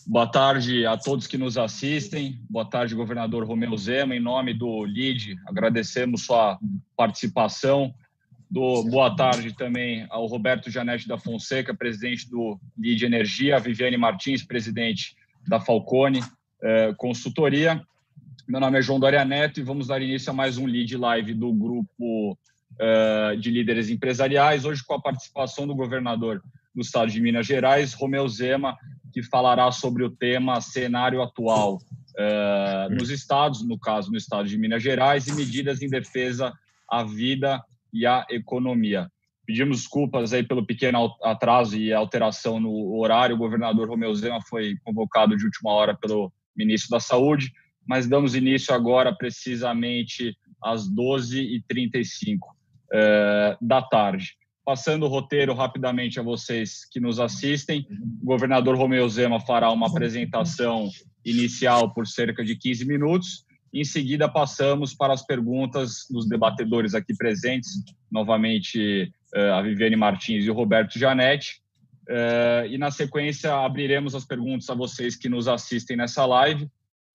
Boa tarde a todos que nos assistem. Boa tarde, governador Romeu Zema. Em nome do LIDE, agradecemos sua participação. Boa tarde também ao Roberto Janete da Fonseca, presidente do LIDE Energia, a Viviane Martins, presidente da Falcone Consultoria. Meu nome é João Doria Neto e vamos dar início a mais um LIDE Live do grupo de líderes empresariais, hoje com a participação do governador do estado de Minas Gerais, Romeu Zema, que falará sobre o tema cenário atual nos estados, no caso no estado de Minas Gerais, e medidas em defesa à vida e à economia. Pedimos desculpas aí pelo pequeno atraso e alteração no horário. O governador Romeu Zema foi convocado de última hora pelo ministro da Saúde, mas damos início agora precisamente às 12h35 da tarde. Passando o roteiro rapidamente a vocês que nos assistem, o governador Romeu Zema fará uma apresentação inicial por cerca de 15 minutos. Em seguida, passamos para as perguntas dos debatedores aqui presentes, novamente a Viviane Martins e o Roberto Janete. E, na sequência, abriremos as perguntas a vocês que nos assistem nessa live.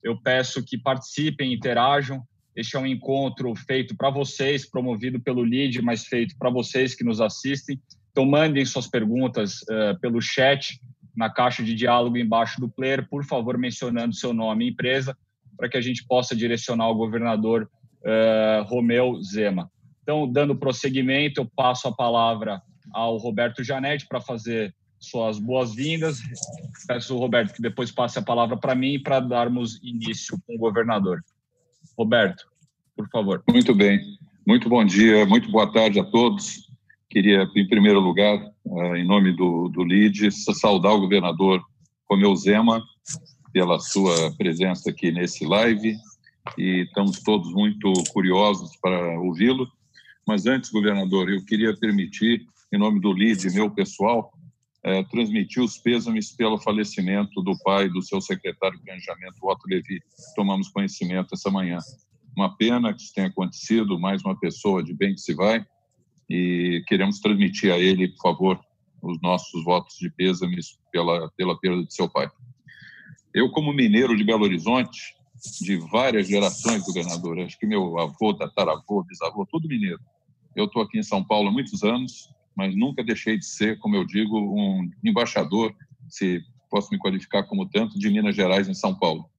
Eu peço que participem, interajam. Este é um encontro feito para vocês, promovido pelo LIDE, mas feito para vocês que nos assistem. Então, mandem suas perguntas pelo chat, na caixa de diálogo embaixo do player, por favor, mencionando seu nome e empresa, para que a gente possa direcionar ao governador Romeu Zema. Então, dando prosseguimento, eu passo a palavra ao Roberto Janete para fazer suas boas-vindas. Peço ao Roberto que depois passe a palavra para mim para darmos início com o governador. Roberto, por favor. Muito bem. Muito bom dia, muito boa tarde a todos. Queria, em primeiro lugar, em nome do LIDE, saudar o governador Romeu Zema pela sua presença aqui nesse live, e estamos todos muito curiosos para ouvi-lo. Mas antes, governador, eu queria permitir, em nome do LIDE, meu pessoal, transmitir os pêsames pelo falecimento do pai do seu secretário de Planejamento, Otto Levi. Tomamos conhecimento essa manhã. Uma pena que isso tenha acontecido, mais uma pessoa de bem que se vai, e queremos transmitir a ele, por favor, os nossos votos de pêsames pela perda de seu pai. Eu, como mineiro de Belo Horizonte, de várias gerações, governador, acho que meu avô, tataravô, bisavô, tudo mineiro. Eu estou aqui em São Paulo há muitos anos, mas nunca deixei de ser, como eu digo, um embaixador, se posso me qualificar como tanto, de Minas Gerais em São Paulo.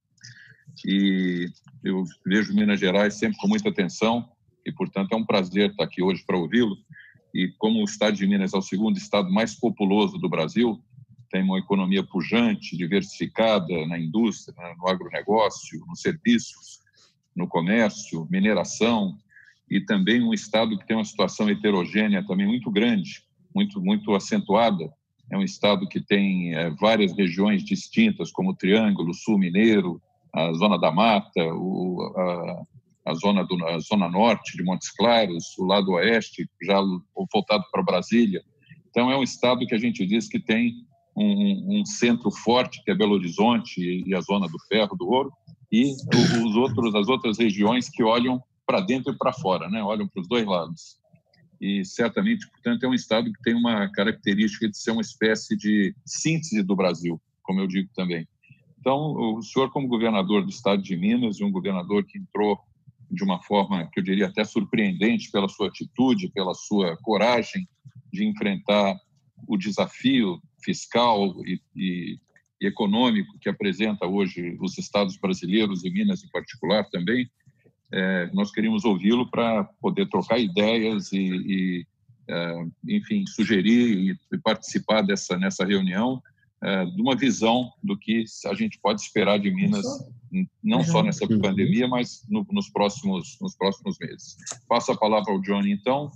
E eu vejo Minas Gerais sempre com muita atenção e, portanto, é um prazer estar aqui hoje para ouvi-lo. E como o estado de Minas é o segundo estado mais populoso do Brasil, tem uma economia pujante, diversificada na indústria, no agronegócio, nos serviços, no comércio, mineração, e também um estado que tem uma situação heterogênea também muito grande, muito acentuada. É um estado que tem várias regiões distintas, como o Triângulo, Sul Mineiro, a Zona da Mata, a Zona Norte de Montes Claros, o lado Oeste, já voltado para Brasília. Então, é um estado que a gente diz que tem um centro forte, que é Belo Horizonte e a Zona do Ferro, do Ouro, e as outras regiões que olham para dentro e para fora, né? Olham para os dois lados. E, certamente, portanto, é um estado que tem uma característica de ser uma espécie de síntese do Brasil, como eu digo também. Então, o senhor, como governador do estado de Minas, e um governador que entrou de uma forma, que eu diria até surpreendente, pela sua atitude, pela sua coragem de enfrentar o desafio fiscal e econômico que apresenta hoje os estados brasileiros e Minas em particular também, nós queríamos ouvi-lo para poder trocar ideias enfim, sugerir e participar nessa reunião de uma visão do que a gente pode esperar de Minas, não só nessa pandemia, mas nos próximos meses. Passo a palavra ao Johnny, então,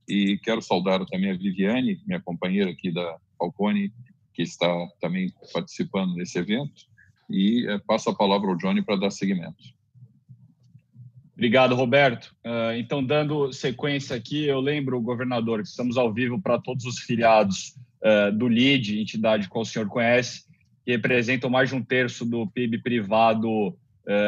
e quero saudar também a Viviane, minha companheira aqui da Falcone, que está também participando desse evento, e passo a palavra ao Johnny para dar seguimento. Obrigado, Roberto. Então, dando sequência aqui, eu lembro, governador, que estamos ao vivo para todos os filiados do LIDE, entidade que o senhor conhece, que representam mais de 1/3 do PIB privado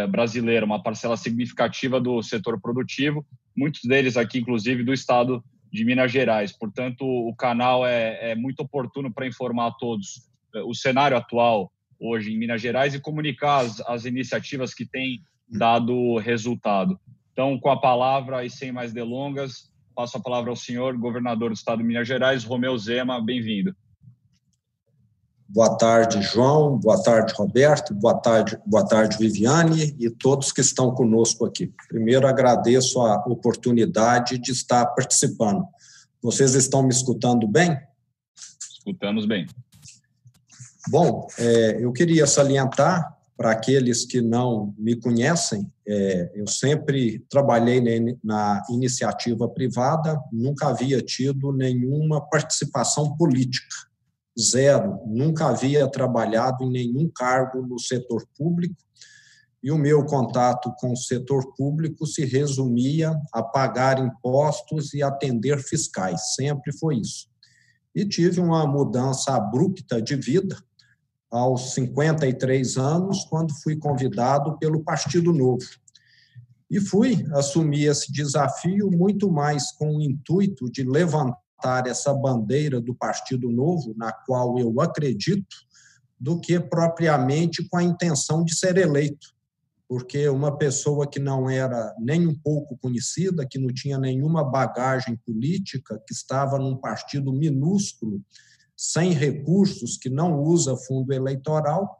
brasileiro, uma parcela significativa do setor produtivo, muitos deles aqui, inclusive, do estado de Minas Gerais. Portanto, o canal é muito oportuno para informar a todos o cenário atual hoje em Minas Gerais e comunicar as iniciativas que têm dado resultado. Então, com a palavra e sem mais delongas, passo a palavra ao senhor governador do estado de Minas Gerais, Romeu Zema, bem-vindo. Boa tarde, João. Boa tarde, Roberto. Boa tarde, Viviane e todos que estão conosco aqui. Primeiro, agradeço a oportunidade de estar participando. Vocês estão me escutando bem? Escutamos bem. Bom, eu queria salientar para aqueles que não me conhecem, eu sempre trabalhei na iniciativa privada, nunca havia tido nenhuma participação política. Zero, nunca havia trabalhado em nenhum cargo no setor público e o meu contato com o setor público se resumia a pagar impostos e atender fiscais, sempre foi isso. E tive uma mudança abrupta de vida aos 53 anos, quando fui convidado pelo Partido Novo. E fui assumir esse desafio muito mais com o intuito de levantar essa bandeira do Partido Novo, na qual eu acredito, do que propriamente com a intenção de ser eleito. Porque uma pessoa que não era nem um pouco conhecida, que não tinha nenhuma bagagem política, que estava num partido minúsculo, sem recursos, que não usa fundo eleitoral,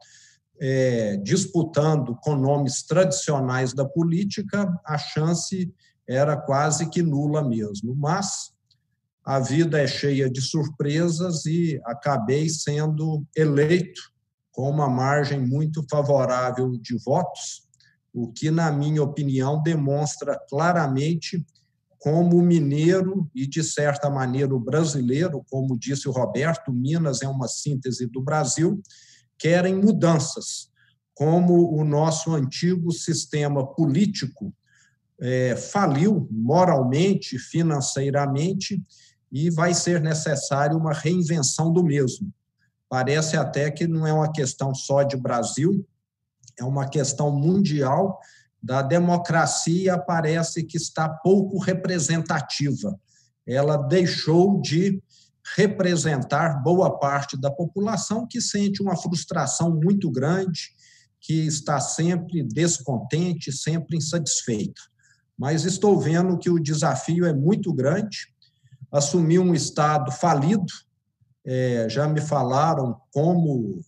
disputando com nomes tradicionais da política, a chance era quase que nula mesmo. Mas a vida é cheia de surpresas e acabei sendo eleito com uma margem muito favorável de votos, o que, na minha opinião, demonstra claramente como o mineiro e, de certa maneira, o brasileiro, como disse o Roberto, Minas é uma síntese do Brasil, querem mudanças, como o nosso antigo sistema político faliu moralmente, financeiramente, e vai ser necessário uma reinvenção do mesmo. Parece até que não é uma questão só de Brasil, é uma questão mundial. Da democracia parece que está pouco representativa. Ela deixou de representar boa parte da população que sente uma frustração muito grande, que está sempre descontente, sempre insatisfeita. Mas estou vendo que o desafio é muito grande. Assumir um Estado falido, já me falaram como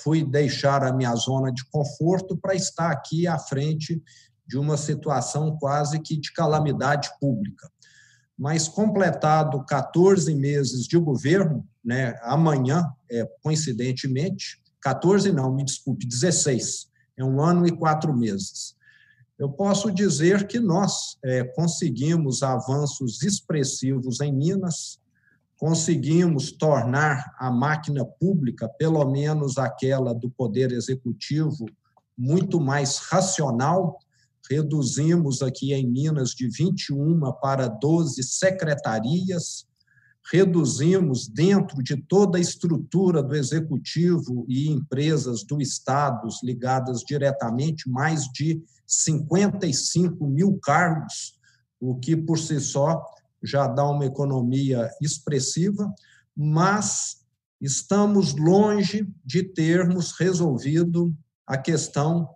fui deixar a minha zona de conforto para estar aqui à frente de uma situação quase que de calamidade pública. Mas completado 14 meses de governo, amanhã, coincidentemente, 14 não, me desculpe, 16, é 1 ano e 4 meses. Eu posso dizer que nós conseguimos avanços expressivos em Minas, conseguimos tornar a máquina pública, pelo menos aquela do Poder Executivo, muito mais racional. Reduzimos aqui em Minas de 21 para 12 secretarias, reduzimos dentro de toda a estrutura do Executivo e empresas do Estado ligadas diretamente mais de 55 mil cargos, o que por si só já dá uma economia expressiva, mas estamos longe de termos resolvido a questão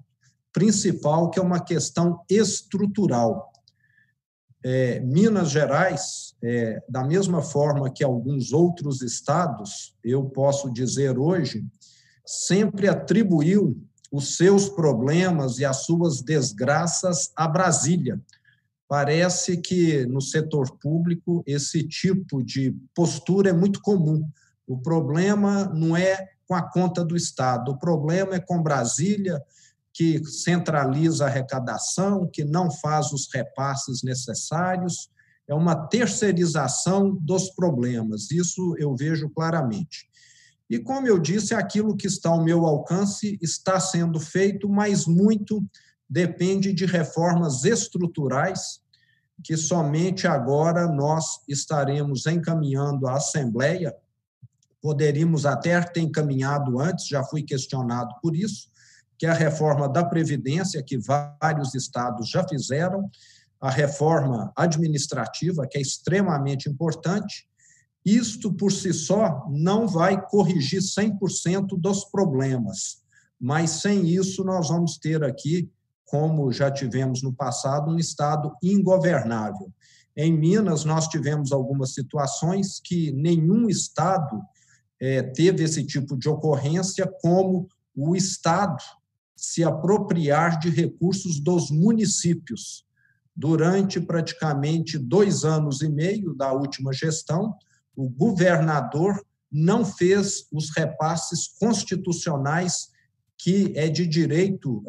principal, que é uma questão estrutural. Minas Gerais, da mesma forma que alguns outros estados, eu posso dizer hoje, sempre atribuiu os seus problemas e as suas desgraças a Brasília. Parece que no setor público esse tipo de postura é muito comum. O problema não é com a conta do Estado, o problema é com Brasília, que centraliza a arrecadação, que não faz os repasses necessários, é uma terceirização dos problemas, isso eu vejo claramente. E, como eu disse, aquilo que está ao meu alcance está sendo feito, mas muito depende de reformas estruturais, que somente agora nós estaremos encaminhando à Assembleia. Poderíamos até ter encaminhado antes, já fui questionado por isso, que é a reforma da Previdência, que vários estados já fizeram, a reforma administrativa, que é extremamente importante, Isto, por si só, não vai corrigir 100% dos problemas, mas sem isso nós vamos ter aqui, como já tivemos no passado, um Estado ingovernável. Em Minas, nós tivemos algumas situações que nenhum Estado teve esse tipo de ocorrência, como o Estado se apropriar de recursos dos municípios. Durante praticamente 2 anos e meio da última gestão, o governador não fez os repasses constitucionais que é de direito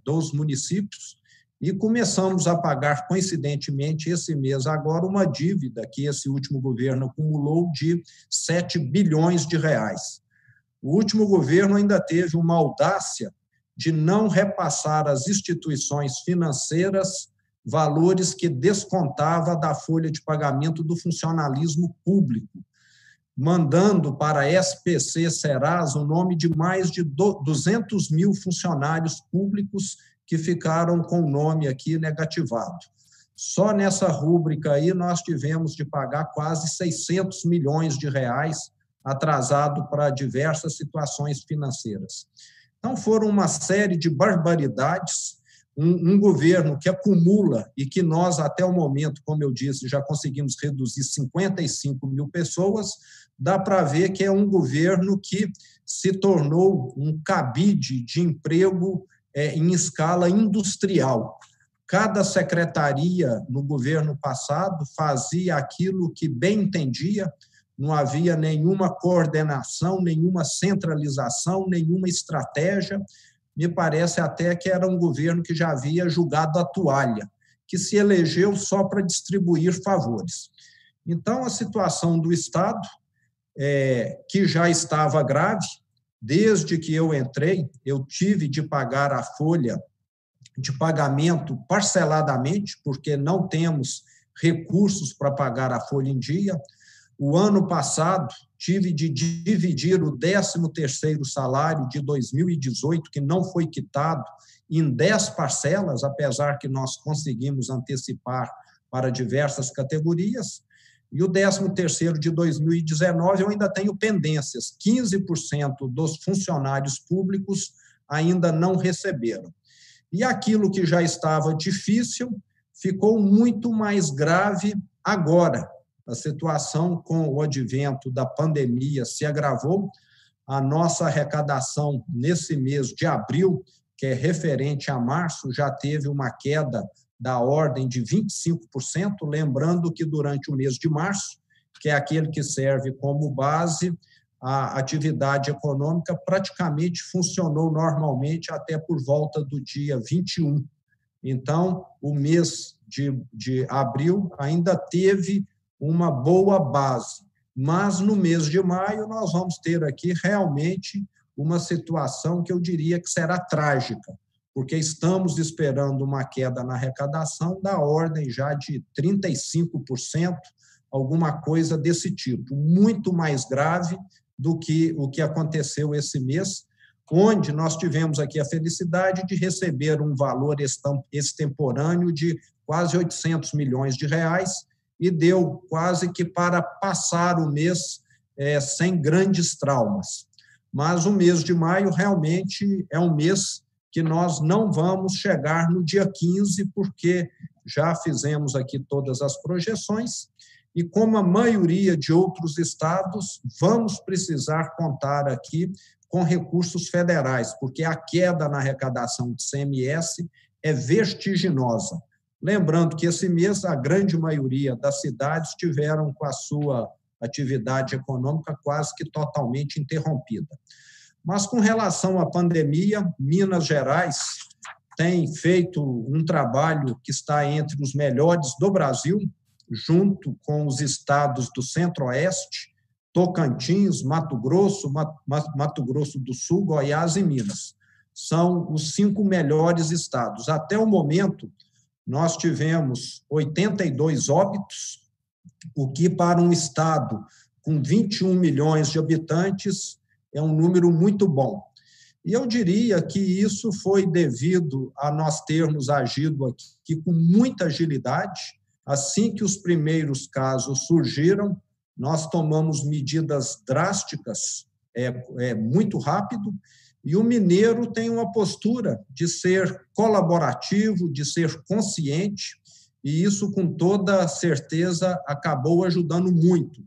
dos municípios, e começamos a pagar, coincidentemente, esse mês agora, uma dívida que esse último governo acumulou de 7 bilhões de reais. O último governo ainda teve uma audácia de não repassar às instituições financeiras valores que descontava da folha de pagamento do funcionalismo público, mandando para a SPC Serasa o nome de mais de 200 mil funcionários públicos que ficaram com o nome aqui negativado. Só nessa rúbrica aí nós tivemos de pagar quase 600 milhões de reais atrasado para diversas situações financeiras. Então, foram uma série de barbaridades, um governo que acumula e que nós, até o momento, como eu disse, já conseguimos reduzir 55 mil pessoas, dá para ver que é um governo que se tornou um cabide de emprego em escala industrial. Cada secretaria no governo passado fazia aquilo que bem entendia, não havia nenhuma coordenação, nenhuma centralização, nenhuma estratégia. Me parece até que era um governo que já havia jogado a toalha, que se elegeu só para distribuir favores. Então, a situação do Estado, que já estava grave, desde que eu entrei, eu tive de pagar a folha de pagamento parceladamente, porque não temos recursos para pagar a folha em dia. O ano passado, tive de dividir o 13º salário de 2018, que não foi quitado, em 10 parcelas, apesar que nós conseguimos antecipar para diversas categorias. E o 13º de 2019, eu ainda tenho pendências. 15% dos funcionários públicos ainda não receberam. E aquilo que já estava difícil ficou muito mais grave agora. A situação com o advento da pandemia se agravou. A nossa arrecadação nesse mês de abril, que é referente a março, já teve uma queda da ordem de 25%, lembrando que durante o mês de março, que é aquele que serve como base, a atividade econômica praticamente funcionou normalmente até por volta do dia 21. Então, o mês de abril ainda teve uma boa base, mas no mês de maio nós vamos ter aqui realmente uma situação que eu diria que será trágica, porque estamos esperando uma queda na arrecadação da ordem já de 35%, alguma coisa desse tipo, muito mais grave do que o que aconteceu esse mês, onde nós tivemos aqui a felicidade de receber um valor extemporâneo de quase 800 milhões de reais e deu quase que para passar o mês sem grandes traumas. Mas o mês de maio realmente é um mês que nós não vamos chegar no dia 15, porque já fizemos aqui todas as projeções, e como a maioria de outros estados, vamos precisar contar aqui com recursos federais, porque a queda na arrecadação de CMS é vertiginosa. Lembrando que esse mês a grande maioria das cidades tiveram com a sua atividade econômica quase que totalmente interrompida. Mas com relação à pandemia, Minas Gerais tem feito um trabalho que está entre os melhores do Brasil, junto com os estados do Centro-Oeste, Tocantins, Mato Grosso, Mato Grosso do Sul, Goiás e Minas. São os 5 melhores estados. Até o momento, nós tivemos 82 óbitos, o que para um estado com 21 milhões de habitantes é um número muito bom. E eu diria que isso foi devido a nós termos agido aqui com muita agilidade. Assim que os primeiros casos surgiram, nós tomamos medidas drásticas muito rápido, e o mineiro tem uma postura de ser colaborativo, de ser consciente, e isso, com toda certeza, acabou ajudando muito.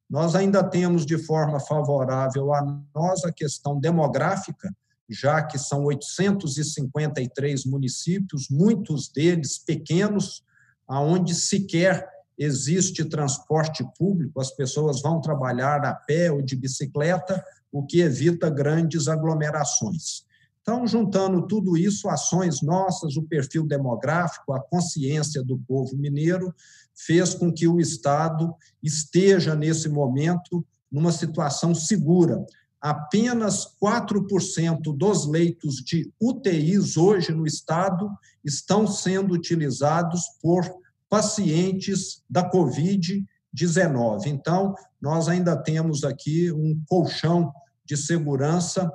Nós ainda temos, de forma favorável a nós, a questão demográfica, já que são 853 municípios, muitos deles pequenos, onde sequer existe transporte público, as pessoas vão trabalhar a pé ou de bicicleta, o que evita grandes aglomerações. Então, juntando tudo isso, ações nossas, o perfil demográfico, a consciência do povo mineiro, fez com que o Estado esteja, nesse momento, numa situação segura. Apenas 4% dos leitos de UTIs hoje no Estado estão sendo utilizados por pacientes da Covid-19. Então, nós ainda temos aqui um colchão de segurança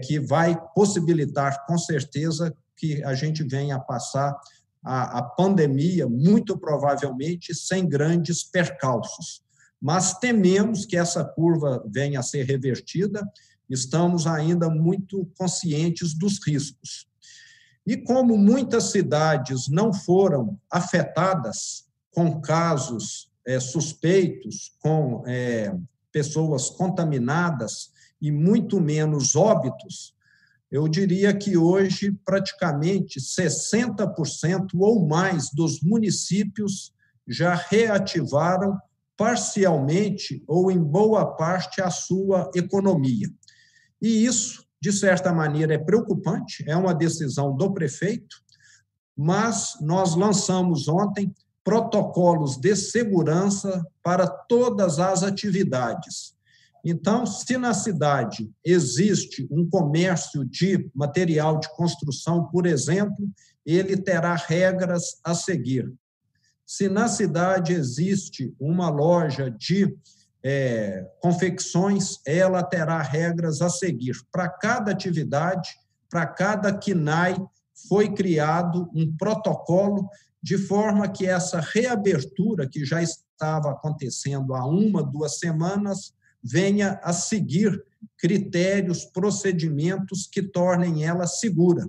que vai possibilitar, com certeza, que a gente venha a passar a pandemia, muito provavelmente, sem grandes percalços. Mas tememos que essa curva venha a ser revertida, estamos ainda muito conscientes dos riscos. E como muitas cidades não foram afetadas com casos suspeitos, com pessoas contaminadas e muito menos óbitos, eu diria que hoje praticamente 60% ou mais dos municípios já reativaram parcialmente ou em boa parte a sua economia. E isso, de certa maneira, é preocupante, é uma decisão do prefeito, mas nós lançamos ontem protocolos de segurança para todas as atividades. Então, se na cidade existe um comércio de material de construção, por exemplo, ele terá regras a seguir. Se na cidade existe uma loja de confecções, ela terá regras a seguir. Para cada atividade, para cada KNAI, foi criado um protocolo de forma que essa reabertura, que já estava acontecendo há 1, 2 semanas, venha a seguir critérios, procedimentos que tornem ela segura.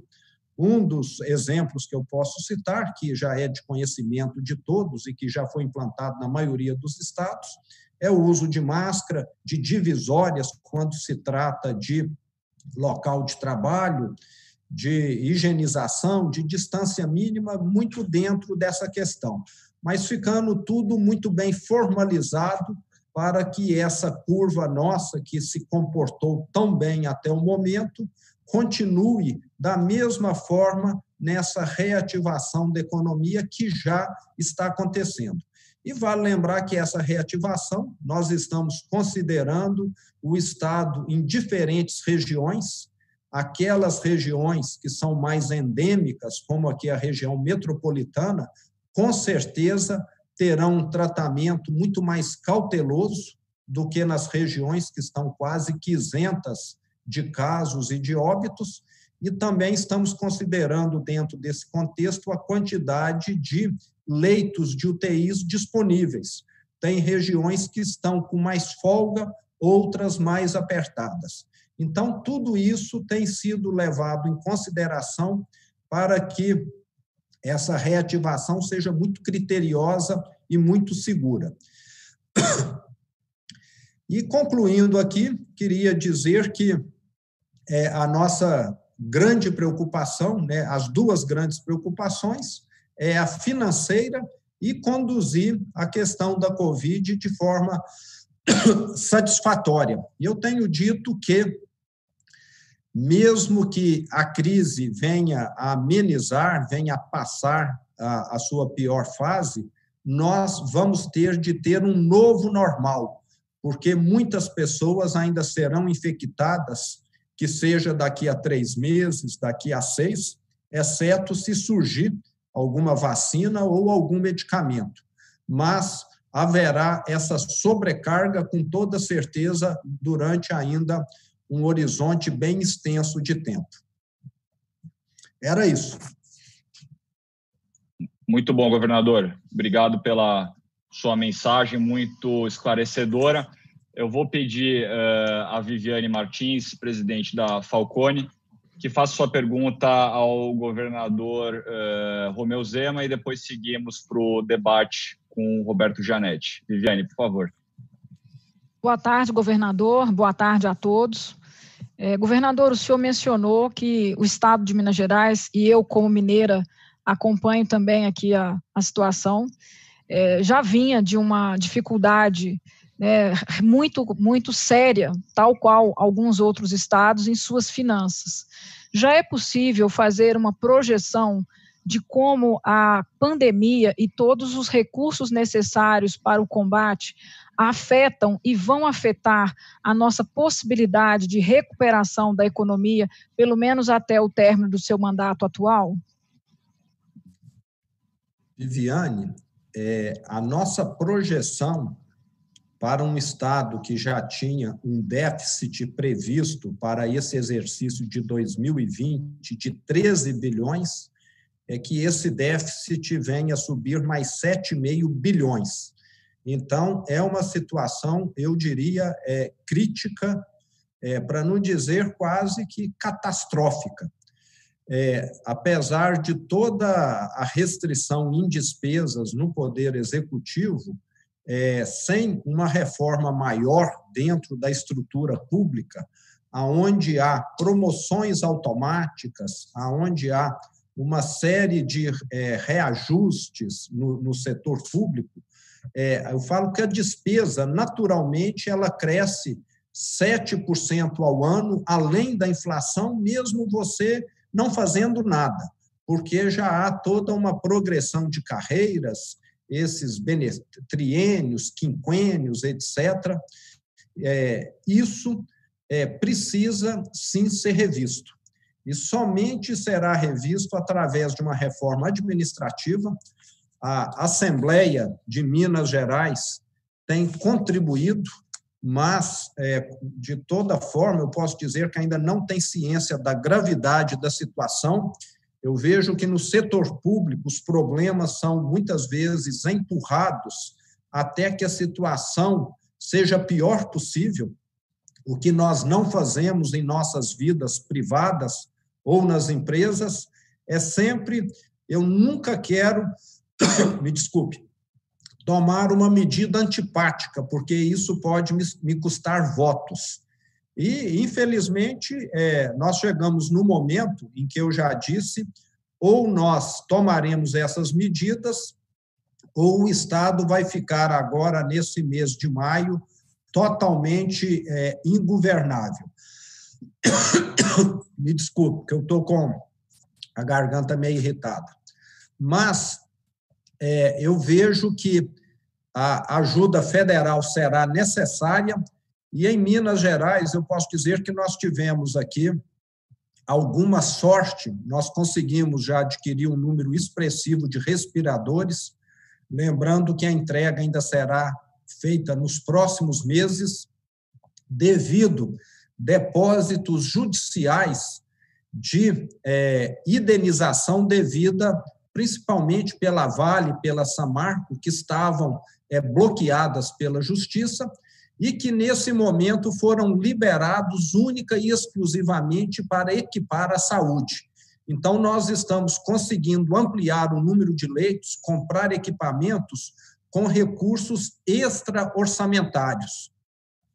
Um dos exemplos que eu posso citar, que já é de conhecimento de todos e que já foi implantado na maioria dos estados, é o uso de máscara, de divisórias, quando se trata de local de trabalho, de higienização, de distância mínima, muito dentro dessa questão. Mas ficando tudo muito bem formalizado para que essa curva nossa, que se comportou tão bem até o momento, continue da mesma forma nessa reativação da economia que já está acontecendo. E vale lembrar que essa reativação, nós estamos considerando o Estado em diferentes regiões, aquelas regiões que são mais endêmicas, como aqui a região metropolitana, com certeza terão um tratamento muito mais cauteloso do que nas regiões que estão quase que isentas de casos e de óbitos, e também estamos considerando, dentro desse contexto, a quantidade de leitos de UTIs disponíveis. Tem regiões que estão com mais folga, outras mais apertadas. Então, tudo isso tem sido levado em consideração para que essa reativação seja muito criteriosa e muito segura. E, concluindo aqui, queria dizer que a nossa grande preocupação, as duas grandes preocupações, é a financeira e conduzir a questão da Covid de forma satisfatória. E eu tenho dito que, mesmo que a crise venha a amenizar, venha a passar a sua pior fase, nós vamos ter de ter um novo normal, porque muitas pessoas ainda serão infectadas, que seja daqui a 3 meses, daqui a 6, exceto se surgir alguma vacina ou algum medicamento. Mas haverá essa sobrecarga, com toda certeza, durante ainda um horizonte bem extenso de tempo. Era isso. Muito bom, governador. Obrigado pela sua mensagem, muito esclarecedora. Eu vou pedir a Viviane Martins, presidente da Falcone, que faça sua pergunta ao governador Romeu Zema e depois seguimos para o debate com o Roberto Gianetti. Viviane, por favor. Boa tarde, governador. Boa tarde a todos. Governador, o senhor mencionou que o Estado de Minas Gerais, e eu como mineira acompanho também aqui a situação, já vinha de uma dificuldade muito séria, tal qual alguns outros estados, em suas finanças. Já é possível fazer uma projeção de como a pandemia e todos os recursos necessários para o combate afetam e vão afetar a nossa possibilidade de recuperação da economia, pelo menos até o término do seu mandato atual? Viviane, a nossa projeção para um Estado que já tinha um déficit previsto para esse exercício de 2020 de 13 bilhões, é que esse déficit venha a subir mais 7,5 bilhões. Então, é uma situação, eu diria, crítica, para não dizer quase que catastrófica. Apesar de toda a restrição em despesas no Poder Executivo, sem uma reforma maior dentro da estrutura pública, aonde há promoções automáticas, aonde há uma série de reajustes no setor público, eu falo que a despesa, naturalmente, ela cresce 7% ao ano, além da inflação, mesmo você não fazendo nada, porque já há toda uma progressão de carreiras, esses triênios, quinquênios, etc. Isso precisa, sim, ser revisto. E somente será revisto através de uma reforma administrativa. A Assembleia de Minas Gerais tem contribuído, mas, de toda forma, eu posso dizer que ainda não tem ciência da gravidade da situação. Eu vejo que no setor público os problemas são, muitas vezes, empurrados até que a situação seja a pior possível. O que nós não fazemos em nossas vidas privadas ou nas empresas é sempre, eu nunca quero, me desculpe, tomar uma medida antipática, porque isso pode me custar votos. E, infelizmente, nós chegamos no momento em que eu já disse, ou nós tomaremos essas medidas, ou o Estado vai ficar agora, nesse mês de maio, totalmente ingovernável. Me desculpe, que eu estou com a garganta meio irritada. Mas eu vejo que a ajuda federal será necessária, e em Minas Gerais eu posso dizer que nós tivemos aqui alguma sorte, nós conseguimos já adquirir um número expressivo de respiradores, lembrando que a entrega ainda será feita nos próximos meses, devido depósitos judiciais de indenização devida, principalmente pela Vale, pela Samarco, que estavam bloqueadas pela Justiça e que, nesse momento, foram liberados única e exclusivamente para equipar a saúde. Então, nós estamos conseguindo ampliar o número de leitos, comprar equipamentos com recursos extra-orçamentários.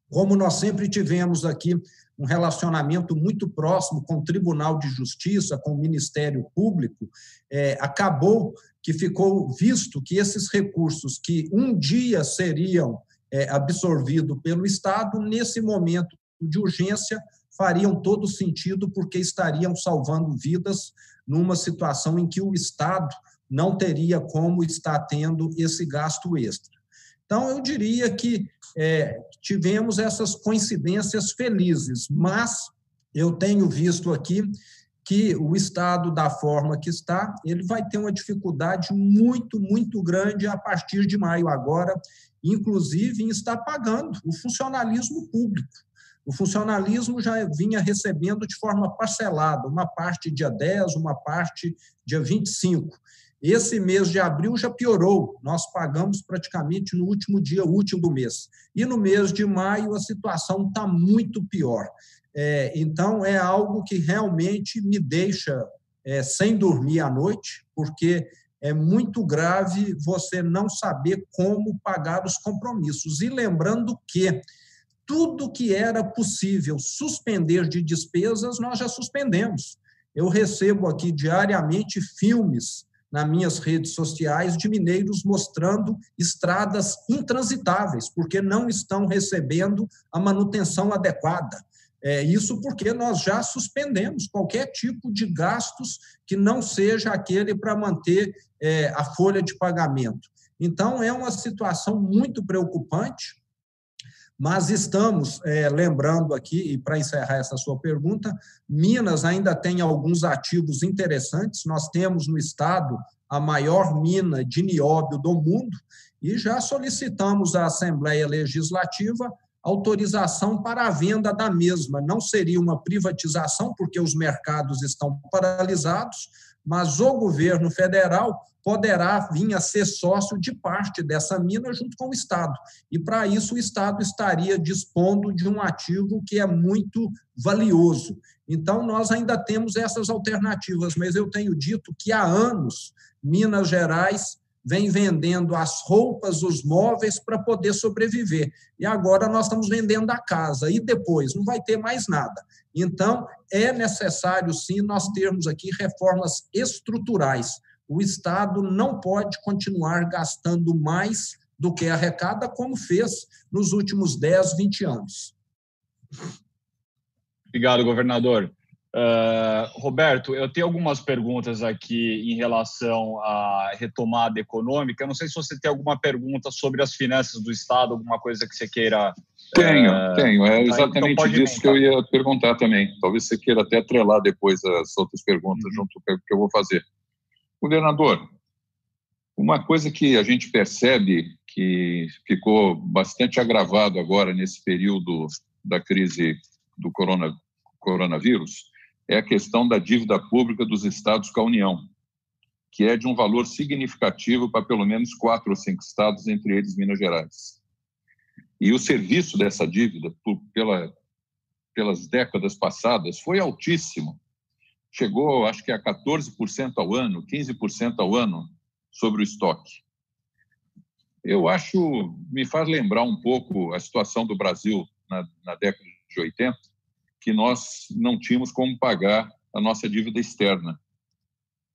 Como nós sempre tivemos aqui um relacionamento muito próximo com o Tribunal de Justiça, com o Ministério Público, acabou que ficou visto que esses recursos que um dia seriam absorvidos pelo Estado, nesse momento de urgência, fariam todo sentido, porque estariam salvando vidas numa situação em que o Estado não teria como estar tendo esse gasto extra. Então, eu diria que tivemos essas coincidências felizes, mas eu tenho visto aqui que o Estado, da forma que está, ele vai ter uma dificuldade muito, muito grande a partir de maio agora, inclusive em estar pagando o funcionalismo público. O funcionalismo já vinha recebendo de forma parcelada, uma parte dia 10, uma parte dia 25. Esse mês de abril já piorou, nós pagamos praticamente no último dia útil do mês. E no mês de maio a situação está muito pior. Então, é algo que realmente me deixa sem dormir à noite, porque é muito grave você não saber como pagar os compromissos. E lembrando que tudo que era possível suspender de despesas, nós já suspendemos. Eu recebo aqui diariamente filmes nas minhas redes sociais de mineiros mostrando estradas intransitáveis, porque não estão recebendo a manutenção adequada. Isso porque nós já suspendemos qualquer tipo de gastos que não seja aquele para manter a folha de pagamento. Então, é uma situação muito preocupante, mas estamos lembrando aqui, e para encerrar essa sua pergunta, Minas ainda tem alguns ativos interessantes. Nós temos no estado a maior mina de nióbio do mundo e já solicitamos à Assembleia Legislativa autorização para a venda da mesma. Não seria uma privatização, porque os mercados estão paralisados, mas o governo federal poderá vir a ser sócio de parte dessa mina junto com o Estado. E, para isso, o Estado estaria dispondo de um ativo que é muito valioso. Então, nós ainda temos essas alternativas, mas eu tenho dito que há anos Minas Gerais vem vendendo as roupas, os móveis para poder sobreviver. E agora nós estamos vendendo a casa. E depois? Não vai ter mais nada. Então, é necessário, sim, nós termos aqui reformas estruturais. O Estado não pode continuar gastando mais do que arrecada, como fez nos últimos 10, 20 anos. Obrigado, governador. Roberto, eu tenho algumas perguntas aqui em relação à retomada econômica. Eu não sei se você tem alguma pergunta sobre as finanças do Estado, alguma coisa que você queira... Tenho. É exatamente então disso que eu ia perguntar também. Talvez você queira até atrelar depois as outras perguntas junto com o que eu vou fazer. Governador, uma coisa que a gente percebe que ficou bastante agravado agora nesse período da crise do coronavírus é a questão da dívida pública dos estados com a União, que é de um valor significativo para pelo menos 4 ou 5 estados, entre eles Minas Gerais. E o serviço dessa dívida, pelas décadas passadas, foi altíssimo. Chegou, acho que a 14% ao ano, 15% ao ano sobre o estoque. Me faz lembrar um pouco a situação do Brasil na década de 80, que nós não tínhamos como pagar a nossa dívida externa.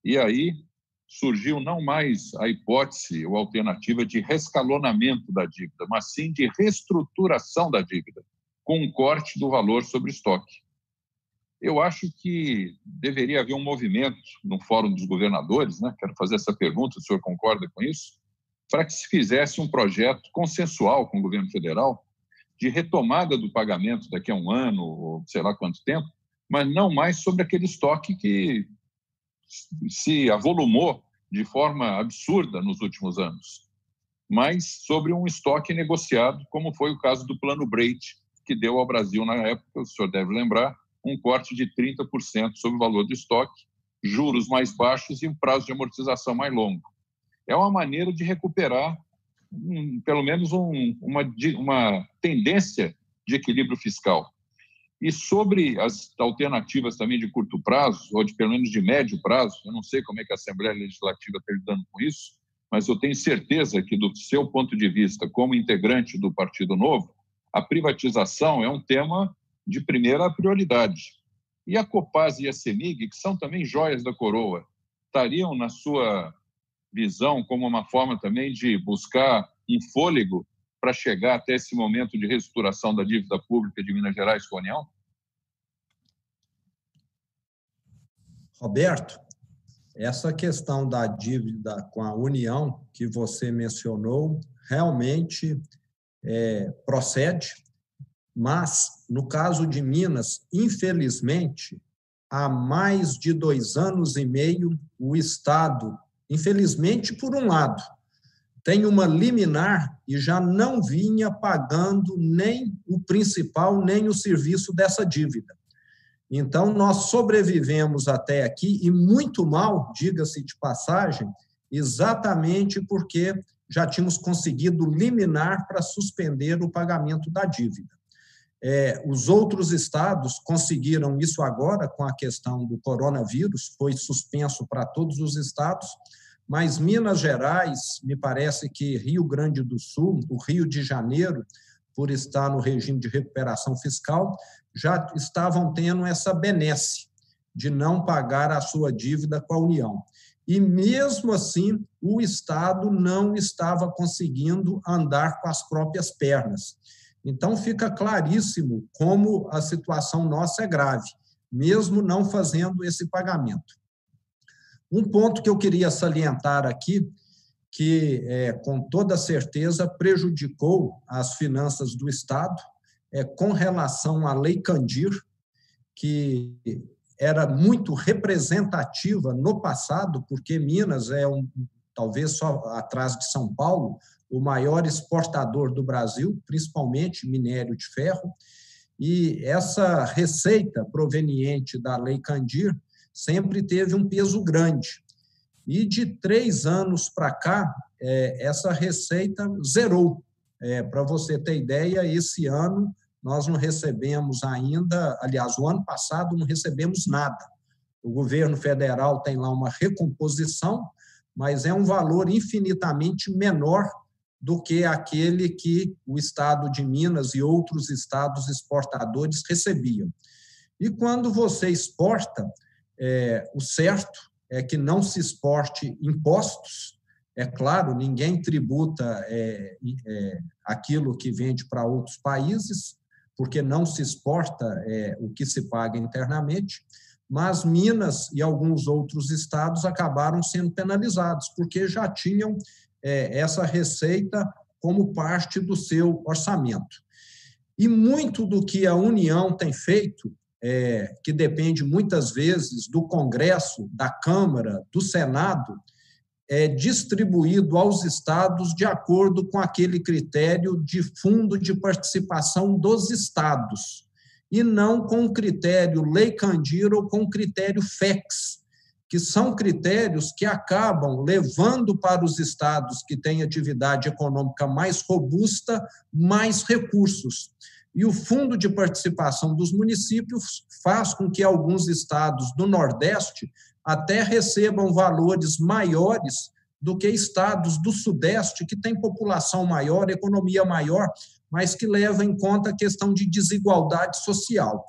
E aí surgiu não mais a hipótese ou alternativa de rescalonamento da dívida, mas sim de reestruturação da dívida, com um corte do valor sobre o estoque. Eu acho que deveria haver um movimento no Fórum dos Governadores, né? Quero fazer essa pergunta, o senhor concorda com isso? Para que se fizesse um projeto consensual com o governo federal de retomada do pagamento daqui a um ano, ou sei lá quanto tempo, mas não mais sobre aquele estoque que se avolumou de forma absurda nos últimos anos, mas sobre um estoque negociado, como foi o caso do Plano Breit, que deu ao Brasil, na época, o senhor deve lembrar, um corte de 30% sobre o valor do estoque, juros mais baixos e um prazo de amortização mais longo. É uma maneira de recuperar, pelo menos, uma tendência de equilíbrio fiscal. E sobre as alternativas também de curto prazo, ou pelo menos de médio prazo, eu não sei como é que a Assembleia Legislativa está lidando com isso, mas eu tenho certeza que, do seu ponto de vista, como integrante do Partido Novo, a privatização é um tema de primeira prioridade. E a Copasa e a CEMIG, que são também joias da coroa, estariam, na sua visão, como uma forma também de buscar um fôlego para chegar até esse momento de reestruturação da dívida pública de Minas Gerais com a União? Roberto, essa questão da dívida com a União que você mencionou realmente procede, mas, no caso de Minas, infelizmente, há mais de 2 anos e meio, o Estado, infelizmente, por um lado, tem uma liminar e já não vinha pagando nem o principal, nem o serviço dessa dívida. Então, nós sobrevivemos até aqui, e muito mal, diga-se de passagem, exatamente porque já tínhamos conseguido liminar para suspender o pagamento da dívida. Os outros estados conseguiram isso agora com a questão do coronavírus, foi suspenso para todos os estados, mas Minas Gerais, me parece que Rio Grande do Sul, o Rio de Janeiro, por estar no regime de recuperação fiscal, já estavam tendo essa benesse de não pagar a sua dívida com a União. E, mesmo assim, o Estado não estava conseguindo andar com as próprias pernas. Então, fica claríssimo como a situação nossa é grave, mesmo não fazendo esse pagamento. Um ponto que eu queria salientar aqui, que, com toda certeza, prejudicou as finanças do Estado, com relação à Lei Candir, que era muito representativa no passado, porque Minas é, talvez só atrás de São Paulo, o maior exportador do Brasil, principalmente minério de ferro, e essa receita proveniente da Lei Candir sempre teve um peso grande. E de 3 anos para cá, essa receita zerou. Para você ter ideia, esse ano nós não recebemos ainda, aliás, o ano passado não recebemos nada. O governo federal tem lá uma recomposição, mas é um valor infinitamente menor do que aquele que o estado de Minas e outros estados exportadores recebiam. E quando você exporta, o certo é que não se exporte impostos. É claro, ninguém tributa aquilo que vende para outros países, porque não se exporta o que se paga internamente, mas Minas e alguns outros estados acabaram sendo penalizados, porque já tinham essa receita como parte do seu orçamento. E muito do que a União tem feito, que depende muitas vezes do Congresso, da Câmara, do Senado, é distribuído aos estados de acordo com aquele critério de fundo de participação dos estados, e não com o critério Lei Candir ou com o critério FEX, que são critérios que acabam levando para os estados que têm atividade econômica mais robusta mais recursos. E o fundo de participação dos municípios faz com que alguns estados do Nordeste até recebam valores maiores do que estados do Sudeste, que têm população maior, economia maior, mas que levam em conta a questão de desigualdade social.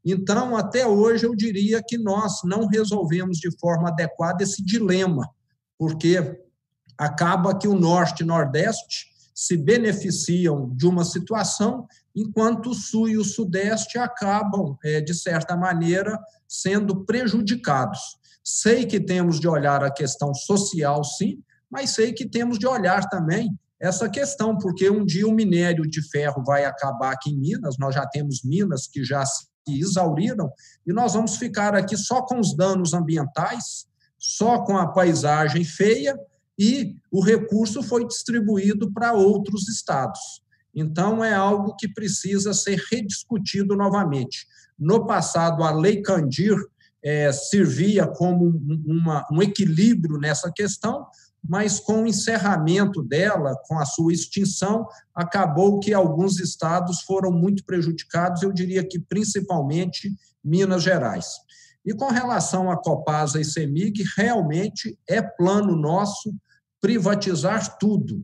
Então, até hoje, eu diria que nós não resolvemos de forma adequada esse dilema, porque acaba que o Norte e Nordeste se beneficiam de uma situação, enquanto o Sul e o Sudeste acabam, de certa maneira, sendo prejudicados. Sei que temos de olhar a questão social, sim, mas sei que temos de olhar também essa questão, porque um dia o minério de ferro vai acabar aqui em Minas, nós já temos minas que já se exauriram, e nós vamos ficar aqui só com os danos ambientais, só com a paisagem feia, e o recurso foi distribuído para outros estados. Então, é algo que precisa ser rediscutido novamente. No passado, a Lei Candir servia como um equilíbrio nessa questão, mas com o encerramento dela, com a sua extinção, acabou que alguns estados foram muito prejudicados, eu diria que principalmente Minas Gerais. E com relação a Copasa e CEMIG, realmente é plano nosso privatizar tudo.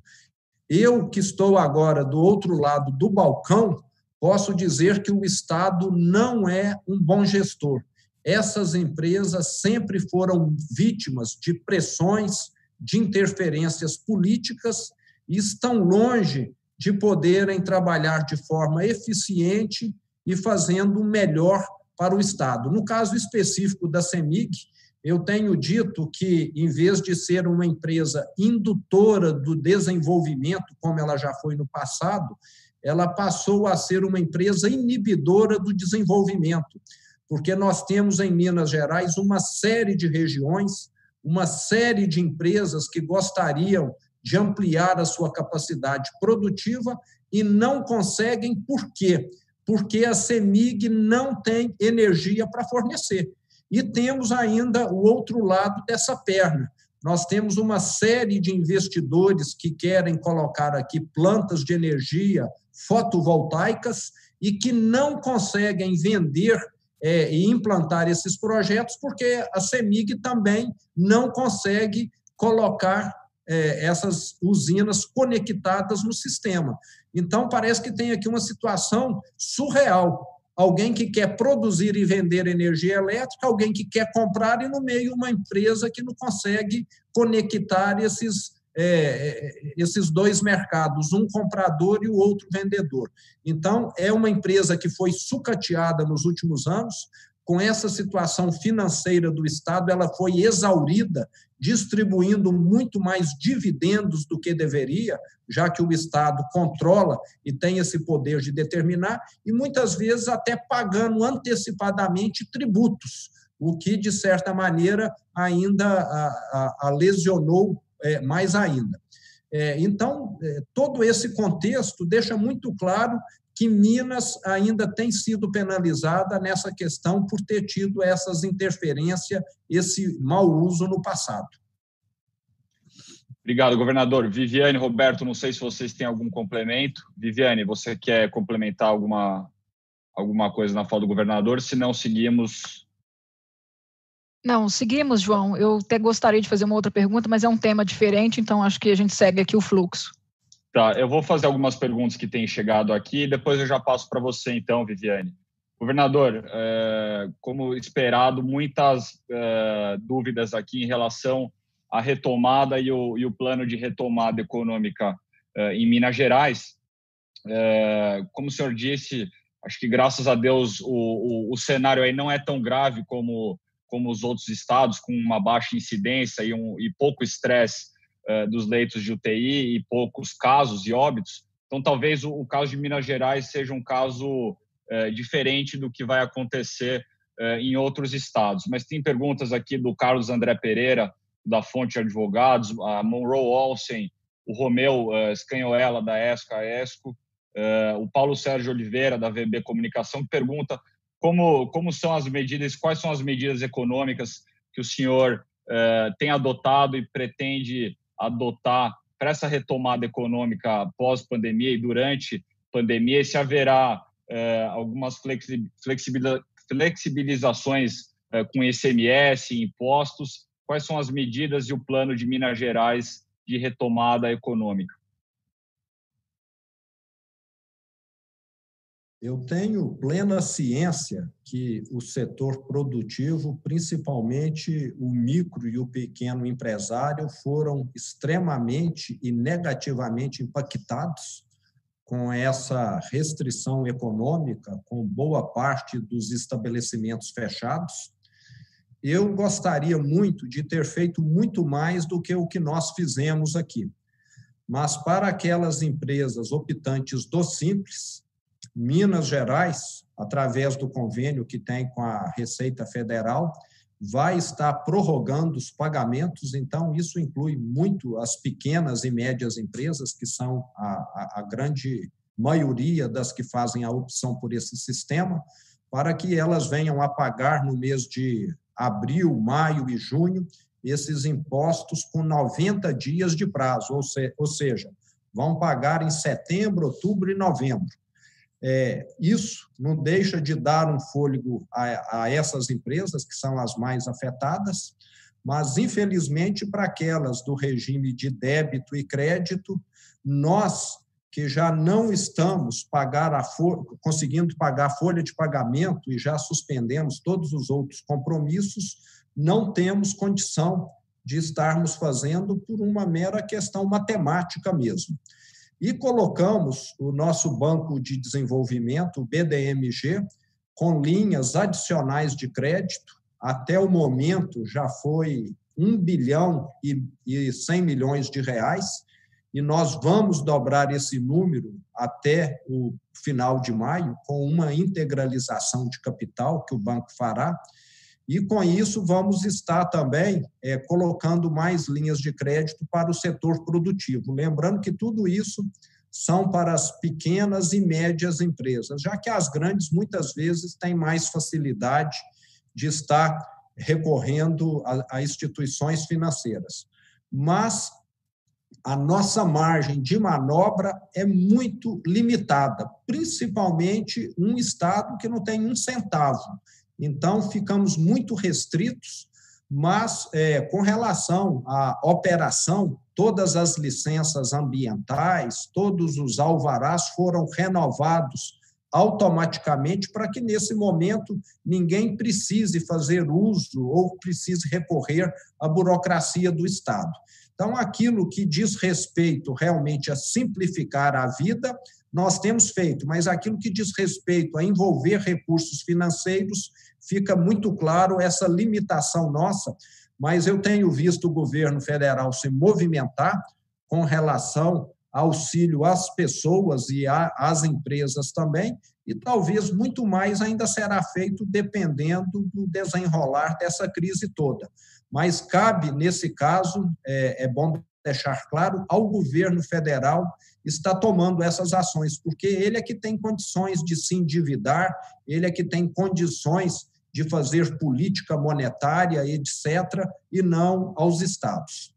Eu, que estou agora do outro lado do balcão, posso dizer que o Estado não é um bom gestor. Essas empresas sempre foram vítimas de pressões, de interferências políticas e estão longe de poderem trabalhar de forma eficiente e fazendo o melhor para o Estado. No caso específico da CEMIG, eu tenho dito que, em vez de ser uma empresa indutora do desenvolvimento, como ela já foi no passado, ela passou a ser uma empresa inibidora do desenvolvimento, porque nós temos em Minas Gerais uma série de regiões, uma série de empresas que gostariam de ampliar a sua capacidade produtiva e não conseguem. Por quê? Porque a CEMIG não tem energia para fornecer. E temos ainda o outro lado dessa perna. nós temos uma série de investidores que querem colocar aqui plantas de energia fotovoltaicas e que não conseguem vender e implantar esses projetos porque a CEMIG também não consegue colocar essas usinas conectadas no sistema. Então, parece que tem aqui uma situação surreal. Alguém que quer produzir e vender energia elétrica, alguém que quer comprar e, no meio, uma empresa que não consegue conectar esses dois mercados, um comprador e o outro vendedor. Então, é uma empresa que foi sucateada nos últimos anos. Com essa situação financeira do Estado, ela foi exaurida, distribuindo muito mais dividendos do que deveria, já que o Estado controla e tem esse poder de determinar, e muitas vezes até pagando antecipadamente tributos, o que, de certa maneira, ainda a lesionou mais ainda. Então, todo esse contexto deixa muito claro que Minas ainda tem sido penalizada nessa questão por ter tido essas interferências, esse mau uso no passado. Obrigado, governador. Viviane, Roberto, não sei se vocês têm algum complemento. Viviane, você quer complementar alguma coisa na fala do governador? Se não, seguimos. Não, seguimos, João. Eu até gostaria de fazer uma outra pergunta, mas é um tema diferente, então acho que a gente segue aqui o fluxo. Tá, eu vou fazer algumas perguntas que têm chegado aqui e depois eu já passo para você, então, Viviane. Governador, como esperado, muitas dúvidas aqui em relação à retomada e o plano de retomada econômica em Minas Gerais. Como o senhor disse, acho que, graças a Deus, o cenário aí não é tão grave como os outros estados, com uma baixa incidência e pouco estresse dos leitos de UTI e poucos casos e óbitos. Então, talvez o caso de Minas Gerais seja um caso diferente do que vai acontecer em outros estados. Mas tem perguntas aqui do Carlos André Pereira, da Fonte Advogados, a Monroe Olsen, o Romeu Scanhoela, da ESCO, o Paulo Sérgio Oliveira, da VB Comunicação, que pergunta como são as medidas, quais são as medidas econômicas que o senhor tem adotado e pretende adotar para essa retomada econômica pós-pandemia e durante pandemia, e se haverá algumas flexibilizações com ICMS, impostos, quais são as medidas e o plano de Minas Gerais de retomada econômica? Eu tenho plena ciência que o setor produtivo, principalmente o micro e o pequeno empresário, foram extremamente e negativamente impactados com essa restrição econômica, com boa parte dos estabelecimentos fechados. Eu gostaria muito de ter feito muito mais do que o que nós fizemos aqui. Mas para aquelas empresas optantes do Simples, Minas Gerais, através do convênio que tem com a Receita Federal, vai estar prorrogando os pagamentos, então isso inclui muito as pequenas e médias empresas, que são a grande maioria das que fazem a opção por esse sistema, para que elas venham a pagar no mês de abril, maio e junho esses impostos com 90 dias de prazo, ou seja, vão pagar em setembro, outubro e novembro. Isso não deixa de dar um fôlego a essas empresas, que são as mais afetadas, mas, infelizmente, para aquelas do regime de débito e crédito, nós, que já não estamos conseguindo pagar a folha de pagamento e já suspendemos todos os outros compromissos, não temos condição de estarmos fazendo por uma mera questão matemática mesmo. E colocamos o nosso Banco de Desenvolvimento, o BDMG, com linhas adicionais de crédito. Até o momento já foi 1 bilhão e 100 milhões de reais, e nós vamos dobrar esse número até o final de maio, com uma integralização de capital que o banco fará, e com isso vamos estar também colocando mais linhas de crédito para o setor produtivo. Lembrando que tudo isso são para as pequenas e médias empresas, já que as grandes muitas vezes têm mais facilidade de estar recorrendo a instituições financeiras. Mas a nossa margem de manobra é muito limitada, principalmente um Estado que não tem um centavo. Então, ficamos muito restritos, mas com relação à operação, todas as licenças ambientais, todos os alvarás foram renovados automaticamente para que, nesse momento, ninguém precise fazer uso ou precise recorrer à burocracia do Estado. Então, aquilo que diz respeito realmente a simplificar a vida, nós temos feito, mas aquilo que diz respeito a envolver recursos financeiros, fica muito claro essa limitação nossa, mas eu tenho visto o governo federal se movimentar com relação ao auxílio às pessoas e às empresas também, e talvez muito mais ainda será feito dependendo do desenrolar dessa crise toda. Mas cabe, nesse caso, é bom deixar claro, ao governo federal está tomando essas ações, porque ele é que tem condições de se endividar, ele é que tem condições de fazer política monetária, etc., e não aos estados.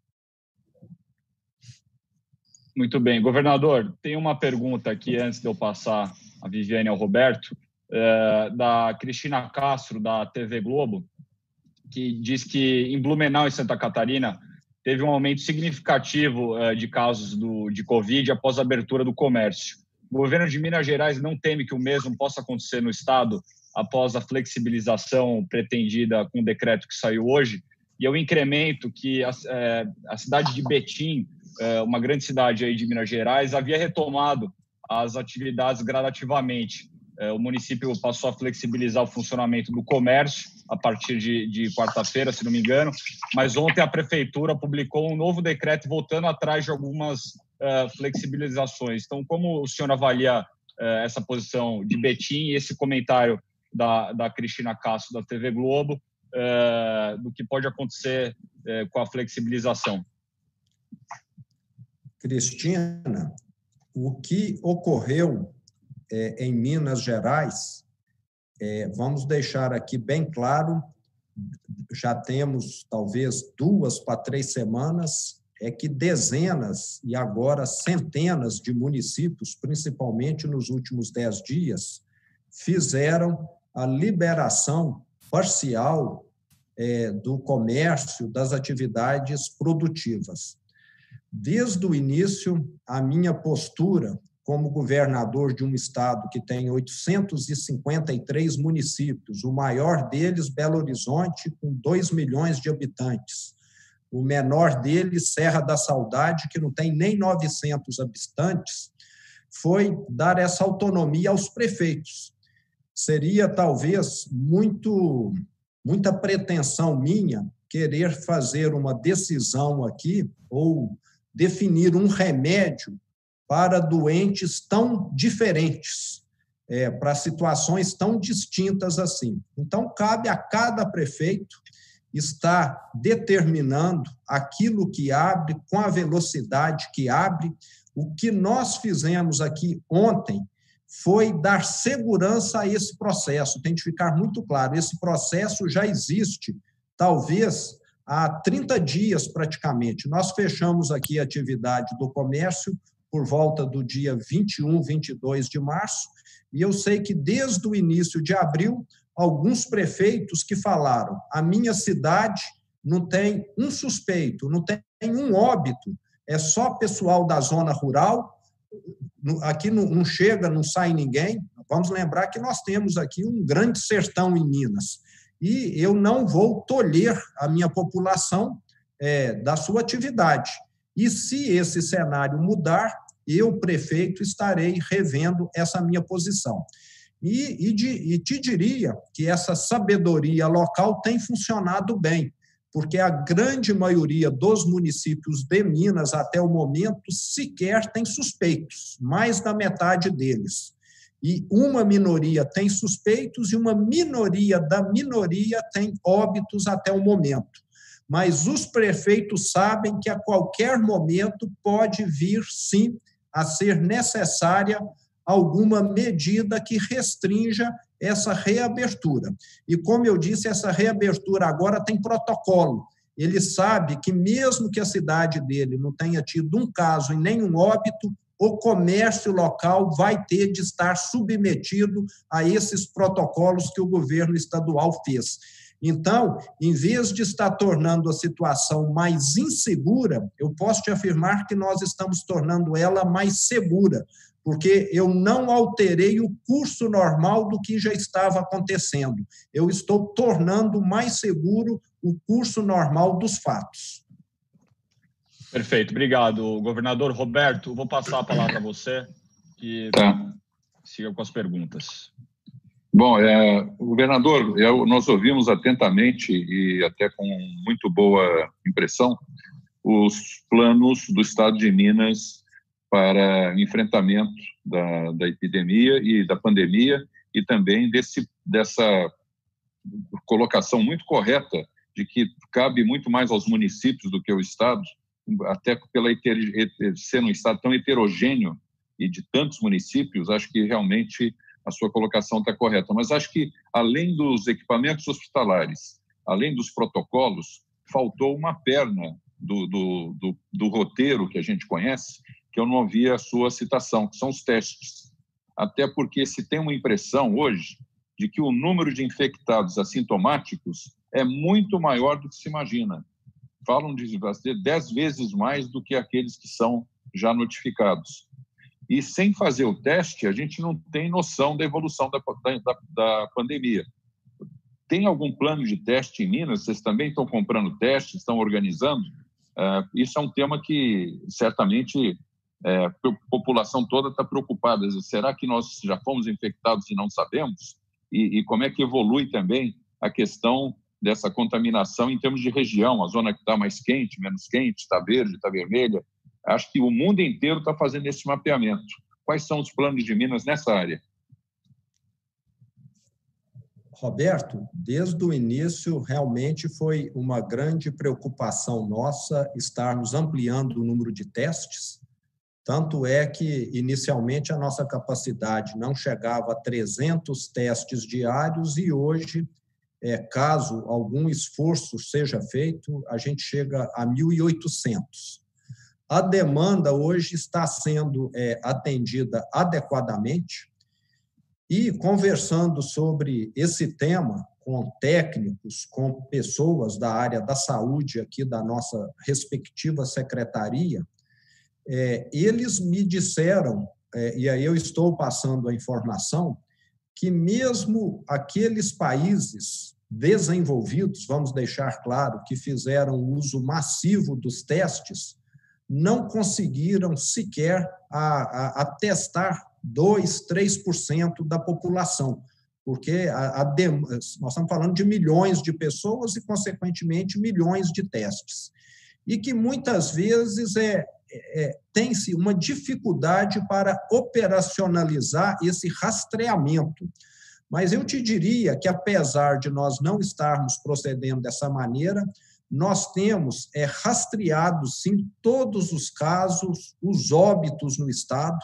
Muito bem. Governador, tem uma pergunta aqui, antes de eu passar a Viviane ao Roberto, da Cristina Castro, da TV Globo, que diz que em Blumenau, em Santa Catarina, teve um aumento significativo de casos de Covid após a abertura do comércio. O governo de Minas Gerais não teme que o mesmo possa acontecer no estado após a flexibilização pretendida com o decreto que saiu hoje? E o incremento que a cidade de Betim, uma grande cidade aí de Minas Gerais, havia retomado as atividades gradativamente. O município passou a flexibilizar o funcionamento do comércio a partir de quarta-feira, se não me engano, mas ontem a prefeitura publicou um novo decreto voltando atrás de algumas flexibilizações. Então, como o senhor avalia essa posição de Betim e esse comentário da Cristina Castro, da TV Globo, do que pode acontecer com a flexibilização? Cristina, o que ocorreu em Minas Gerais, vamos deixar aqui bem claro, já temos talvez 2 para 3 semanas, que dezenas e agora centenas de municípios, principalmente nos últimos 10 dias, fizeram a liberação parcial do comércio, das atividades produtivas. Desde o início, a minha postura como governador de um estado que tem 853 municípios, o maior deles, Belo Horizonte, com 2 milhões de habitantes. O menor deles, Serra da Saudade, que não tem nem 900 habitantes, foi dar essa autonomia aos prefeitos. Seria, talvez, muita pretensão minha querer fazer uma decisão aqui ou definir um remédio para doentes tão diferentes, para situações tão distintas assim. Então, cabe a cada prefeito estar determinando aquilo que abre, com a velocidade que abre. O que nós fizemos aqui ontem foi dar segurança a esse processo. Tem de ficar muito claro, esse processo já existe, talvez há 30 dias praticamente. Nós fechamos aqui a atividade do comércio por volta do dia 21, 22 de março, e eu sei que desde o início de abril, alguns prefeitos que falaram, a minha cidade não tem um suspeito, não tem um óbito, é só pessoal da zona rural, aqui não chega, não sai ninguém. Vamos lembrar que nós temos aqui um grande sertão em Minas, e eu não vou tolher a minha população da sua atividade. E se esse cenário mudar, eu, prefeito, estarei revendo essa minha posição. E te diria que essa sabedoria local tem funcionado bem, porque a grande maioria dos municípios de Minas, até o momento, sequer tem suspeitos, mais da metade deles. E uma minoria tem suspeitos e uma minoria da minoria tem óbitos até o momento. Mas os prefeitos sabem que a qualquer momento pode vir, sim, a ser necessária alguma medida que restrinja essa reabertura. E, como eu disse, essa reabertura agora tem protocolo. Ele sabe que, mesmo que a cidade dele não tenha tido um caso e nenhum óbito, o comércio local vai ter de estar submetido a esses protocolos que o governo estadual fez. Então, em vez de estar tornando a situação mais insegura, eu posso te afirmar que nós estamos tornando ela mais segura, porque eu não alterei o curso normal do que já estava acontecendo. Eu estou tornando mais seguro o curso normal dos fatos. Perfeito, obrigado. Governador Roberto, vou passar a palavra a você, que siga com as perguntas. Bom, governador, nós ouvimos atentamente e até com muito boa impressão os planos do Estado de Minas para enfrentamento da epidemia e da pandemia e também dessa colocação muito correta de que cabe muito mais aos municípios do que ao Estado, até pela ser um Estado tão heterogêneo e de tantos municípios, acho que realmente a sua colocação está correta. Mas acho que, além dos equipamentos hospitalares, além dos protocolos, faltou uma perna do roteiro que a gente conhece, que eu não ouvi a sua citação, que são os testes. Até porque se tem uma impressão hoje de que o número de infectados assintomáticos é muito maior do que se imagina. Falam de 10 vezes mais do que aqueles que são já notificados. E sem fazer o teste, a gente não tem noção da evolução da pandemia. Tem algum plano de teste em Minas? Vocês também estão comprando testes, estão organizando? Isso é um tema que certamente a população toda está preocupada. Será que nós já fomos infectados e não sabemos? E como é que evolui também a questão dessa contaminação em termos de região? A zona que está mais quente, menos quente, está verde, está vermelha. Acho que o mundo inteiro está fazendo esse mapeamento. Quais são os planos de Minas nessa área? Roberto, desde o início, realmente foi uma grande preocupação nossa estarmos ampliando o número de testes. Tanto é que, inicialmente, a nossa capacidade não chegava a 300 testes diários e hoje, caso algum esforço seja feito, a gente chega a 1.800. A demanda hoje está sendo atendida adequadamente e, conversando sobre esse tema com técnicos, com pessoas da área da saúde aqui da nossa respectiva secretaria, eles me disseram, e aí eu estou passando a informação, que mesmo aqueles países desenvolvidos, vamos deixar claro, que fizeram uso massivo dos testes, não conseguiram sequer a testar 2%, 3% da população, porque nós estamos falando de milhões de pessoas e, consequentemente, milhões de testes. E que, muitas vezes, tem-se uma dificuldade para operacionalizar esse rastreamento. Mas eu te diria que, apesar de nós não estarmos procedendo dessa maneira, nós temos rastreado, sim, todos os casos, os óbitos no Estado.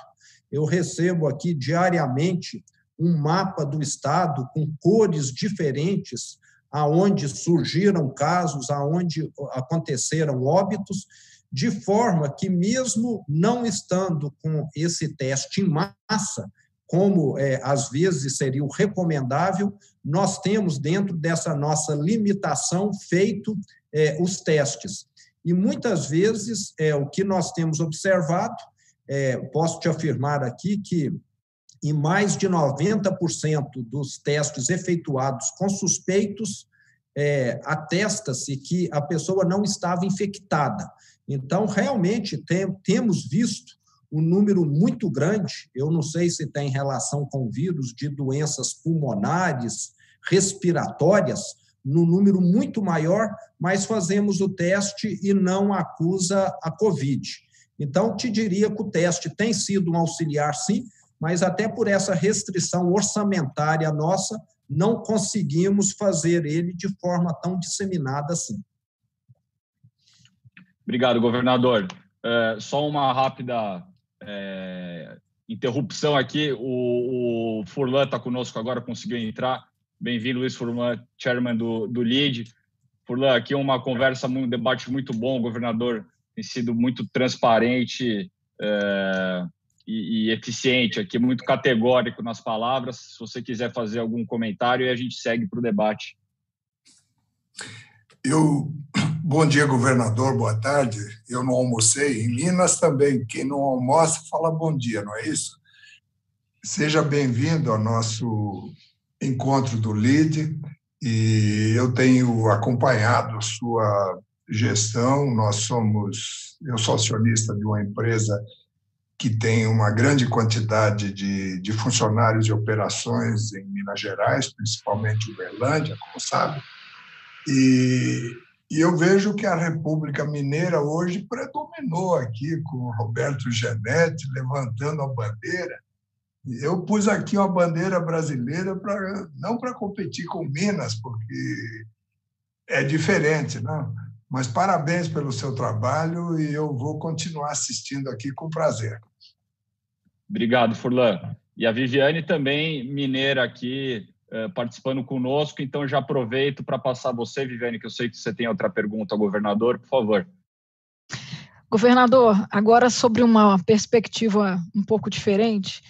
Eu recebo aqui diariamente um mapa do Estado com cores diferentes, aonde surgiram casos, aonde aconteceram óbitos, de forma que, mesmo não estando com esse teste em massa, como às vezes seria o recomendável, nós temos, dentro dessa nossa limitação, feito os testes. E, muitas vezes, o que nós temos observado, posso te afirmar aqui que, em mais de 90% dos testes efetuados com suspeitos, atesta-se que a pessoa não estava infectada. Então, realmente, temos visto um número muito grande, eu não sei se tem relação com vírus, de doenças pulmonares, respiratórias, num número muito maior, mas fazemos o teste e não acusa a Covid. Então, te diria que o teste tem sido um auxiliar, sim, mas até por essa restrição orçamentária nossa, não conseguimos fazer ele de forma tão disseminada assim. Obrigado, governador. Só uma rápida interrupção aqui. O Furlan está conosco agora, conseguiu entrar. Bem-vindo, Luiz Furlan, chairman do LEAD. Furlan, aqui uma conversa, um debate muito bom. O governador tem sido muito transparente e eficiente aqui, muito categórico nas palavras. Se você quiser fazer algum comentário, a gente segue para o debate. Bom dia, governador, boa tarde. Eu não almocei, em Minas também. Quem não almoça, fala bom dia, não é isso? Seja bem-vindo ao nosso encontro do LEAD, e eu tenho acompanhado sua gestão. Eu sou acionista de uma empresa que tem uma grande quantidade de funcionários e operações em Minas Gerais, principalmente Uberlândia, como sabe. E eu vejo que a República Mineira hoje predominou aqui com o Roberto Genetti levantando a bandeira. Eu pus aqui uma bandeira brasileira não para competir com Minas, porque é diferente, não. Mas parabéns pelo seu trabalho e eu vou continuar assistindo aqui com prazer. Obrigado, Furlan. E a Viviane também, mineira aqui, participando conosco, então já aproveito para passar a você, Viviane, que eu sei que você tem outra pergunta ao governador, por favor. Governador, agora sobre uma perspectiva um pouco diferente,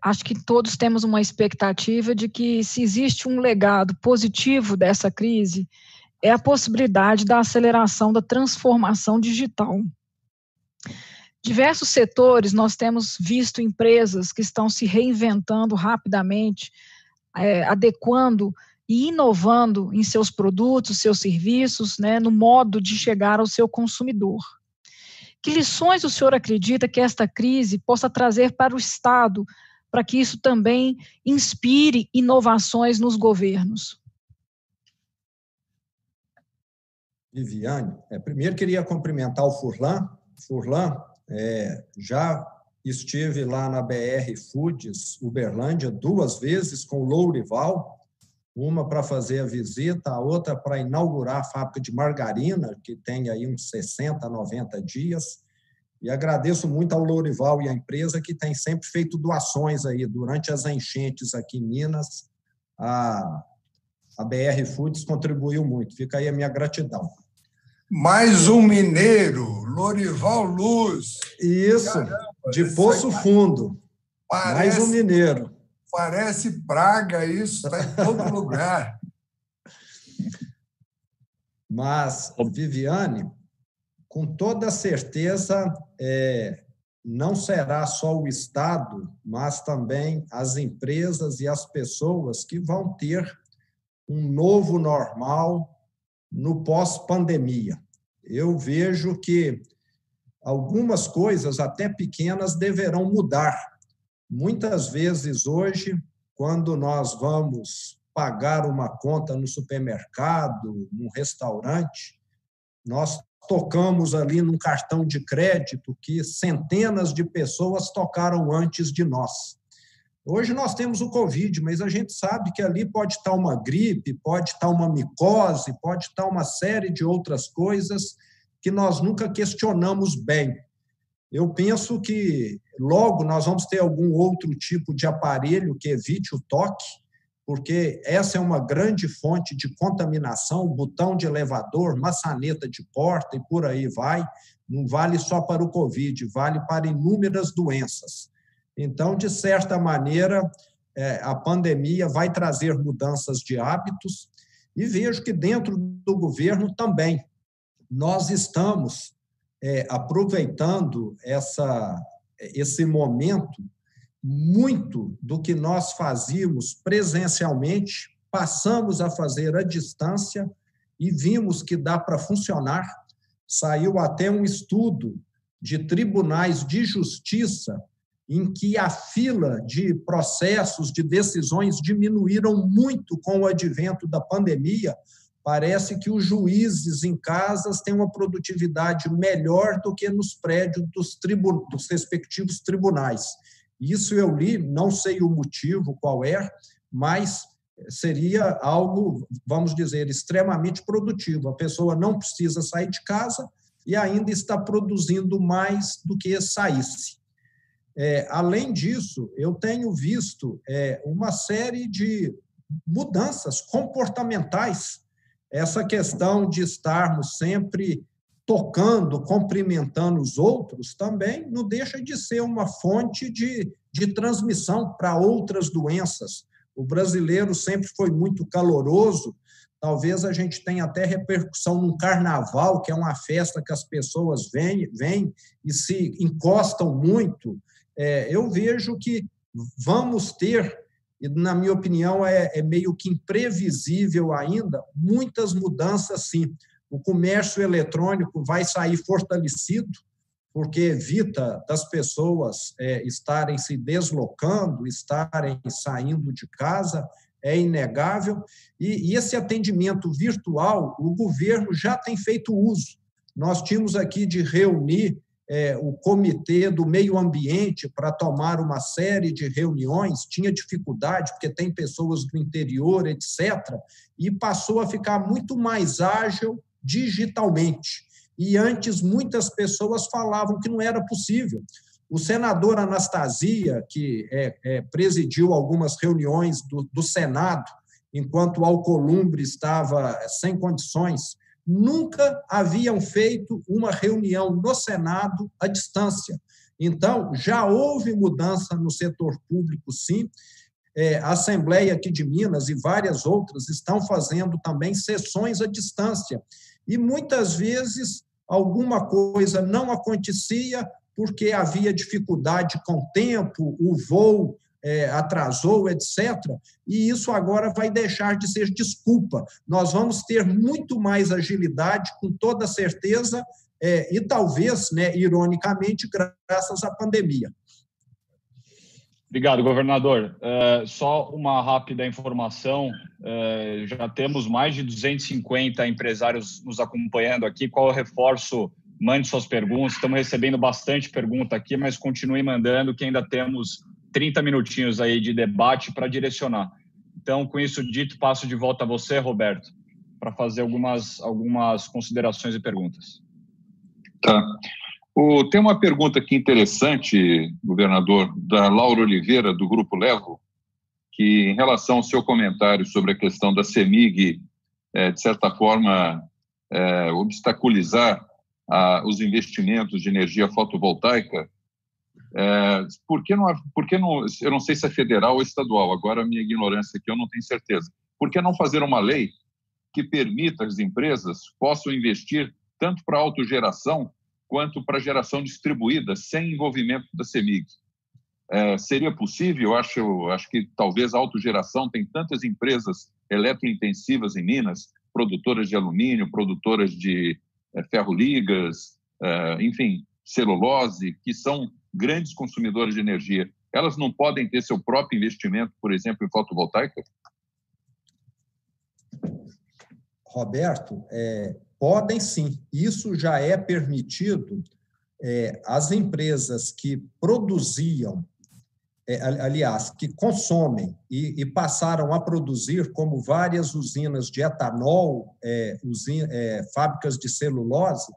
acho que todos temos uma expectativa de que, se existe um legado positivo dessa crise, é a possibilidade da aceleração da transformação digital. Diversos setores nós temos visto empresas que estão se reinventando rapidamente, adequando e inovando em seus produtos, seus serviços, né, no modo de chegar ao seu consumidor. Que lições o senhor acredita que esta crise possa trazer para o Estado, para que isso também inspire inovações nos governos? Viviane, primeiro queria cumprimentar o Furlan. Furlan, já estive lá na BR Foods, Uberlândia, 2 vezes com o Lourival, uma para fazer a visita, a outra para inaugurar a fábrica de margarina, que tem aí uns 60, 90 dias. E agradeço muito ao Lourival e à empresa, que tem sempre feito doações aí durante as enchentes aqui em Minas. A BR Foods contribuiu muito. Fica aí a minha gratidão. Mais um mineiro, Lourival Luz. Isso, caramba, de Poço Fundo. Mais um mineiro. Parece praga isso, está em todo lugar. Mas, Viviane, com toda certeza, não será só o Estado, mas também as empresas e as pessoas que vão ter um novo normal no pós-pandemia. Eu vejo que algumas coisas, até pequenas, deverão mudar. Muitas vezes hoje, quando nós vamos pagar uma conta no supermercado, num restaurante, nós tocamos ali num cartão de crédito que centenas de pessoas tocaram antes de nós. Hoje nós temos o Covid, mas a gente sabe que ali pode estar uma gripe, pode estar uma micose, pode estar uma série de outras coisas que nós nunca questionamos bem. Eu penso que logo nós vamos ter algum outro tipo de aparelho que evite o toque, porque essa é uma grande fonte de contaminação, botão de elevador, maçaneta de porta e por aí vai. Não vale só para o Covid, vale para inúmeras doenças. Então, de certa maneira, a pandemia vai trazer mudanças de hábitos e vejo que dentro do governo também nós estamos aproveitando esse momento. Muito do que nós fazíamos presencialmente, passamos a fazer à distância e vimos que dá para funcionar. Saiu até um estudo de tribunais de justiça em que a fila de processos, de decisões diminuíram muito com o advento da pandemia. Parece que os juízes em casas têm uma produtividade melhor do que nos prédios dos respectivos tribunais. Isso eu li, não sei o motivo, qual é, mas seria algo, vamos dizer, extremamente produtivo. A pessoa não precisa sair de casa e ainda está produzindo mais do que saísse. Além disso, eu tenho visto uma série de mudanças comportamentais. Essa questão de estarmos sempre tocando, cumprimentando os outros, também não deixa de ser uma fonte de transmissão para outras doenças. O brasileiro sempre foi muito caloroso, talvez a gente tenha até repercussão no carnaval, que é uma festa que as pessoas vêm e se encostam muito. Eu vejo que vamos ter, e na minha opinião é meio que imprevisível ainda, muitas mudanças, sim. O comércio eletrônico vai sair fortalecido, porque evita das pessoas estarem se deslocando, estarem saindo de casa, é inegável. E esse atendimento virtual, o governo já tem feito uso. Nós tínhamos aqui de reunir o Comitê do Meio Ambiente para tomar uma série de reuniões, tinha dificuldade, porque tem pessoas do interior, etc., e passou a ficar muito mais ágil digitalmente. E antes muitas pessoas falavam que não era possível. O senador Anastasia, que presidiu algumas reuniões do Senado, enquanto o Alcolumbre estava sem condições, nunca haviam feito uma reunião no Senado à distância. Então, já houve mudança no setor público, sim. A Assembleia aqui de Minas e várias outras estão fazendo também sessões à distância. E, muitas vezes, alguma coisa não acontecia porque havia dificuldade com o tempo, o voo atrasou, etc. E isso agora vai deixar de ser desculpa. Nós vamos ter muito mais agilidade, com toda certeza, e talvez, ironicamente, graças à pandemia. Obrigado, governador. Só uma rápida informação, já temos mais de 250 empresários nos acompanhando aqui. Qual é o reforço? Mande suas perguntas. Estamos recebendo bastante pergunta aqui, mas continue mandando, que ainda temos 30 minutinhos aí de debate para direcionar. Então, com isso dito, passo de volta a você, Roberto, para fazer algumas considerações e perguntas. Tá. Tem uma pergunta aqui interessante, governador, da Laura Oliveira, do Grupo Levo, que, em relação ao seu comentário sobre a questão da CEMIG, de certa forma, obstaculizar os investimentos de energia fotovoltaica, por que não, eu não sei se é federal ou estadual, agora a minha ignorância aqui eu não tenho certeza, por que não fazer uma lei que permita as empresas possam investir tanto para autogeração quanto para geração distribuída, sem envolvimento da CEMIG? Seria possível? Acho que talvez a autogeração, tem tantas empresas eletrointensivas em Minas, produtoras de alumínio, produtoras de ferro-ligas, enfim, celulose, que são grandes consumidoras de energia. Elas não podem ter seu próprio investimento, por exemplo, em fotovoltaica? Roberto, podem sim. Isso já é permitido. As empresas que produziam, aliás, que consomem e passaram a produzir, como várias usinas de etanol, fábricas de celulose,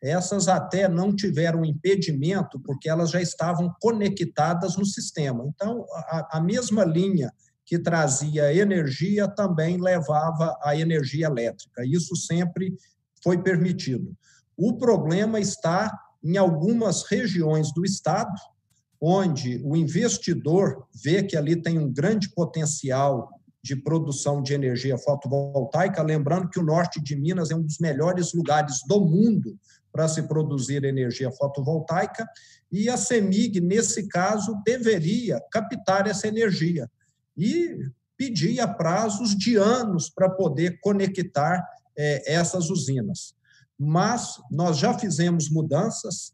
essas até não tiveram impedimento, porque elas já estavam conectadas no sistema. Então, a mesma linha que trazia energia também levava a energia elétrica. Isso sempre foi permitido. O problema está em algumas regiões do estado, onde o investidor vê que ali tem um grande potencial de produção de energia fotovoltaica, lembrando que o norte de Minas é um dos melhores lugares do mundo para se produzir energia fotovoltaica, e a CEMIG, nesse caso, deveria captar essa energia e pedia prazos de anos para poder conectar essas usinas. Mas nós já fizemos mudanças,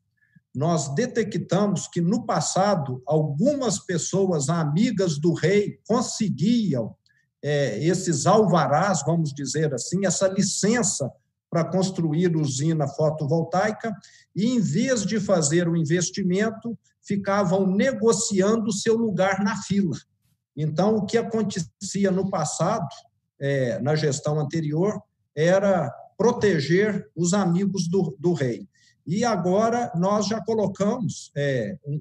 nós detectamos que, no passado, algumas pessoas amigas do rei conseguiam esses alvarás, vamos dizer assim, essa licença para construir usina fotovoltaica, e, em vez de fazer o investimento, ficavam negociando o seu lugar na fila. Então, o que acontecia no passado, na gestão anterior, era proteger os amigos do rei. E agora nós já colocamos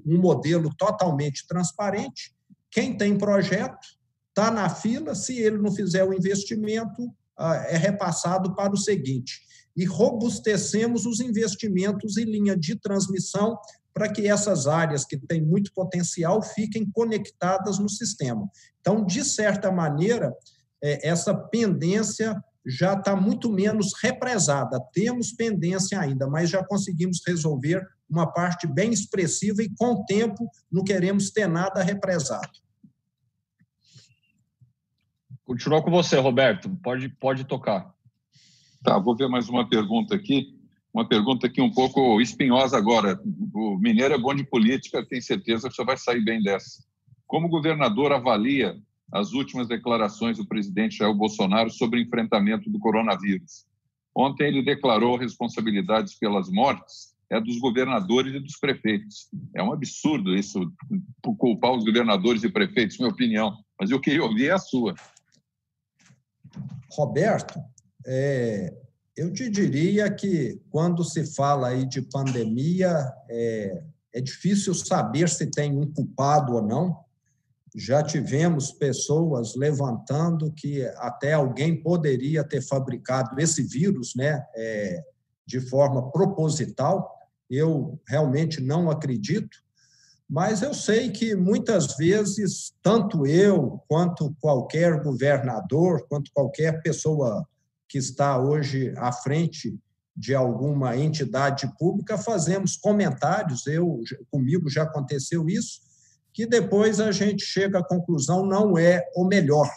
um modelo totalmente transparente. Quem tem projeto está na fila, se ele não fizer o investimento, é repassado para o seguinte. E robustecemos os investimentos em linha de transmissão para que essas áreas que têm muito potencial fiquem conectadas no sistema. Então, de certa maneira, essa pendência já está muito menos represada. Temos pendência ainda, mas já conseguimos resolver uma parte bem expressiva e, com o tempo, não queremos ter nada represado. Continua com você, Roberto. Pode tocar. Tá, vou ver mais uma pergunta aqui. Uma pergunta aqui um pouco espinhosa agora. O mineiro é bom de política, tenho certeza que você vai sair bem dessa. Como o governador avalia as últimas declarações do presidente Jair Bolsonaro sobre o enfrentamento do coronavírus? Ontem ele declarou responsabilidades pelas mortes dos governadores e dos prefeitos. É um absurdo isso, culpar os governadores e prefeitos, minha opinião. Mas eu queria ouvir a sua. Roberto, eu te diria que, quando se fala aí de pandemia, é difícil saber se tem um culpado ou não. Já tivemos pessoas levantando que até alguém poderia ter fabricado esse vírus, né, de forma proposital. Eu realmente não acredito, mas eu sei que muitas vezes, tanto eu, quanto qualquer governador, quanto qualquer pessoa que está hoje à frente de alguma entidade pública, fazemos comentários, comigo já aconteceu isso, que depois a gente chega à conclusão não é o melhor.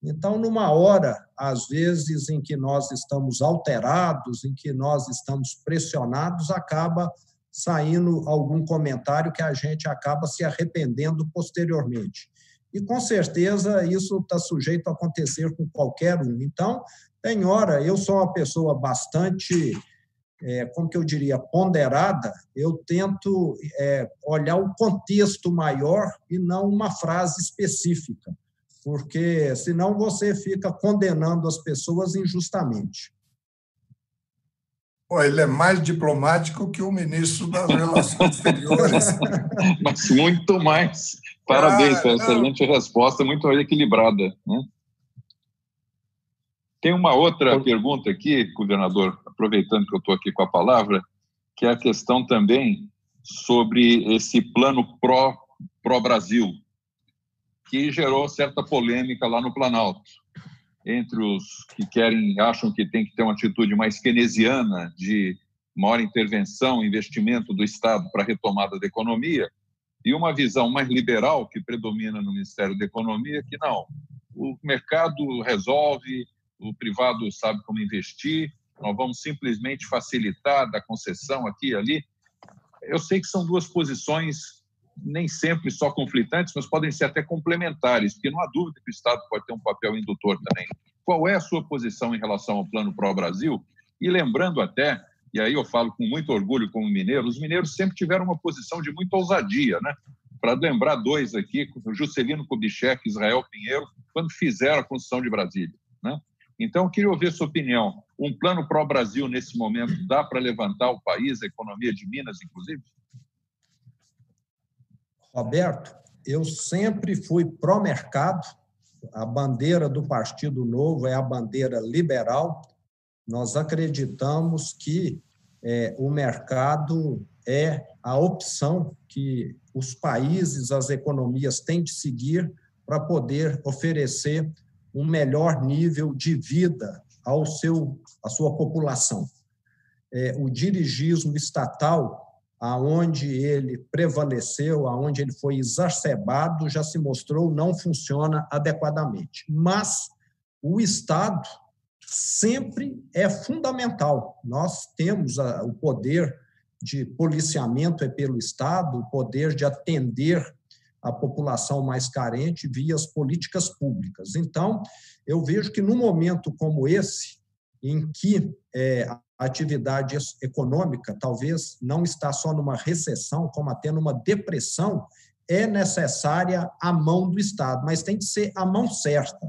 Então, numa hora, às vezes, em que nós estamos alterados, em que nós estamos pressionados, acaba saindo algum comentário que a gente acaba se arrependendo posteriormente. E, com certeza, isso está sujeito a acontecer com qualquer um. Então, tem hora, eu sou uma pessoa bastante, como que eu diria, ponderada, eu tento olhar o contexto maior e não uma frase específica, porque senão você fica condenando as pessoas injustamente. Ele é mais diplomático que o ministro das Relações Exteriores. Mas muito mais. Parabéns, excelente resposta, muito equilibrada, né? Tem uma outra pergunta aqui, governador, aproveitando que eu estou aqui com a palavra, que é a questão também sobre esse plano pró-Brasil, que gerou certa polêmica lá no Planalto, entre os que acham que tem que ter uma atitude mais keynesiana, de maior intervenção, investimento do Estado para a retomada da economia, e uma visão mais liberal que predomina no Ministério da Economia, que não, o mercado resolve, o privado sabe como investir, nós vamos simplesmente facilitar, dar concessão aqui e ali. Eu sei que são duas posições nem sempre só conflitantes, mas podem ser até complementares, porque não há dúvida que o Estado pode ter um papel indutor também. Qual é a sua posição em relação ao Plano Pró-Brasil? E lembrando até, e aí eu falo com muito orgulho como mineiro, os mineiros sempre tiveram uma posição de muita ousadia, né? Para lembrar dois aqui, Juscelino Kubitschek e Israel Pinheiro, quando fizeram a Constituição de Brasília, né? Então, eu queria ouvir a sua opinião. Um plano pró-Brasil, nesse momento, dá para levantar o país, a economia de Minas, inclusive? Roberto, eu sempre fui pró-mercado. A bandeira do Partido Novo é a bandeira liberal. Nós acreditamos que o mercado é a opção que os países, as economias têm de seguir para poder oferecer um melhor nível de vida à sua população. O dirigismo estatal, aonde ele prevaleceu, aonde ele foi exacerbado, já se mostrou não funciona adequadamente. Mas o Estado sempre é fundamental. Nós temos o poder de policiamento pelo Estado, o poder de atender a população mais carente via as políticas públicas. Então, eu vejo que, num momento como esse, em que a atividade econômica talvez não está só numa recessão, como até numa depressão, é necessária a mão do Estado, mas tem que ser a mão certa.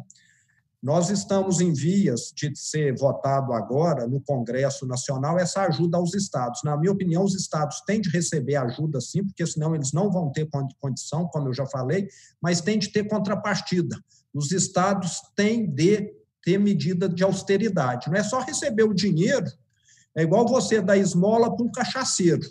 Nós estamos em vias de ser votado agora no Congresso Nacional essa ajuda aos estados. Na minha opinião, os estados têm de receber ajuda, sim, porque senão eles não vão ter condição, como eu já falei, mas tem de ter contrapartida. Os estados têm de ter medida de austeridade. Não é só receber o dinheiro, é igual você dar esmola para um cachaceiro.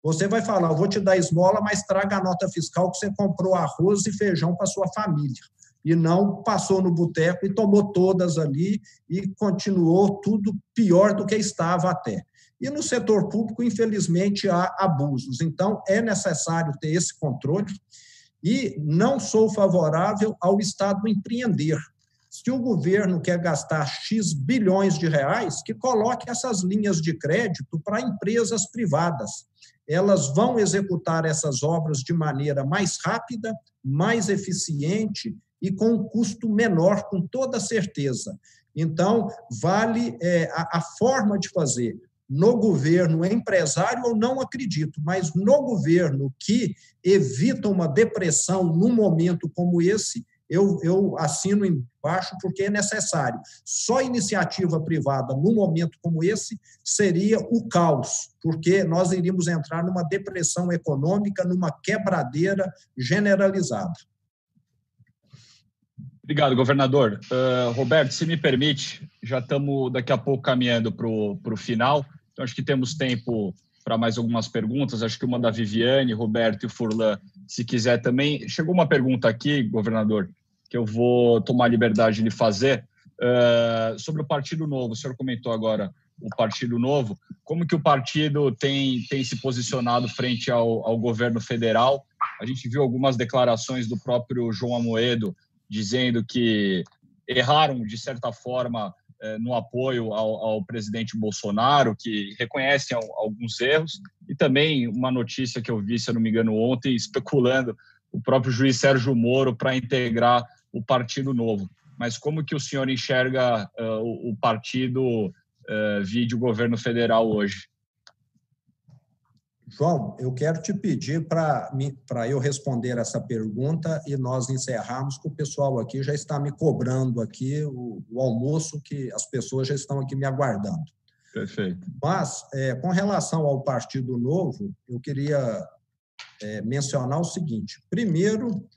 Você vai falar, eu vou te dar esmola, mas traga a nota fiscal que você comprou arroz e feijão para sua família. E não passou no boteco e tomou todas ali e continuou tudo pior do que estava até. E no setor público, infelizmente, há abusos. Então, é necessário ter esse controle e não sou favorável ao Estado empreender. Se o governo quer gastar X bilhões de reais, que coloque essas linhas de crédito para empresas privadas. Elas vão executar essas obras de maneira mais rápida, mais eficiente e com um custo menor, com toda certeza. Então, vale a forma de fazer. No governo empresário, eu não acredito, mas no governo que evita uma depressão num momento como esse, eu assino embaixo porque é necessário. Só iniciativa privada num momento como esse seria o caos, porque nós iríamos entrar numa depressão econômica, numa quebradeira generalizada. Obrigado, governador. Roberto, se me permite, já estamos daqui a pouco caminhando para o final, então acho que temos tempo para mais algumas perguntas, acho que uma da Viviane, Roberto e Furlan, se quiser também. Chegou uma pergunta aqui, governador, que eu vou tomar a liberdade de fazer, sobre o Partido Novo. O senhor comentou agora o Partido Novo, como que o partido tem se posicionado frente ao governo federal? A gente viu algumas declarações do próprio João Amoedo, dizendo que erraram, de certa forma, no apoio ao presidente Bolsonaro, que reconhecem alguns erros, e também uma notícia que eu vi, se eu não me engano, ontem, especulando o próprio juiz Sérgio Moro para integrar o Partido Novo. Mas como que o senhor enxerga o partido vide o governo federal hoje? João, eu quero te pedir para eu responder essa pergunta e nós encerrarmos, que o pessoal aqui já está me cobrando aqui o almoço, que as pessoas já estão aqui me aguardando. Perfeito. Mas, com relação ao Partido Novo, eu queria mencionar o seguinte. Primeiro,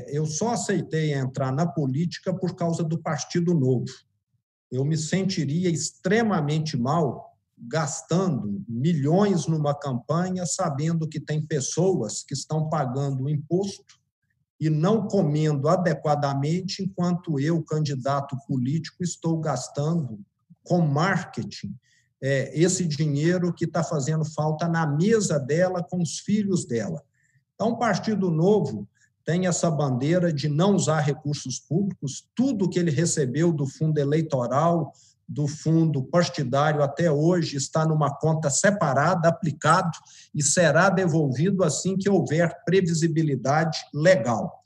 eu só aceitei entrar na política por causa do Partido Novo. Eu me sentiria extremamente mal gastando milhões numa campanha, sabendo que tem pessoas que estão pagando o imposto e não comendo adequadamente, enquanto eu, candidato político, estou gastando com marketing esse dinheiro que está fazendo falta na mesa dela, com os filhos dela. Então, o Partido Novo tem essa bandeira de não usar recursos públicos, tudo que ele recebeu do fundo eleitoral, do fundo partidário até hoje está numa conta separada, aplicado, e será devolvido assim que houver previsibilidade legal.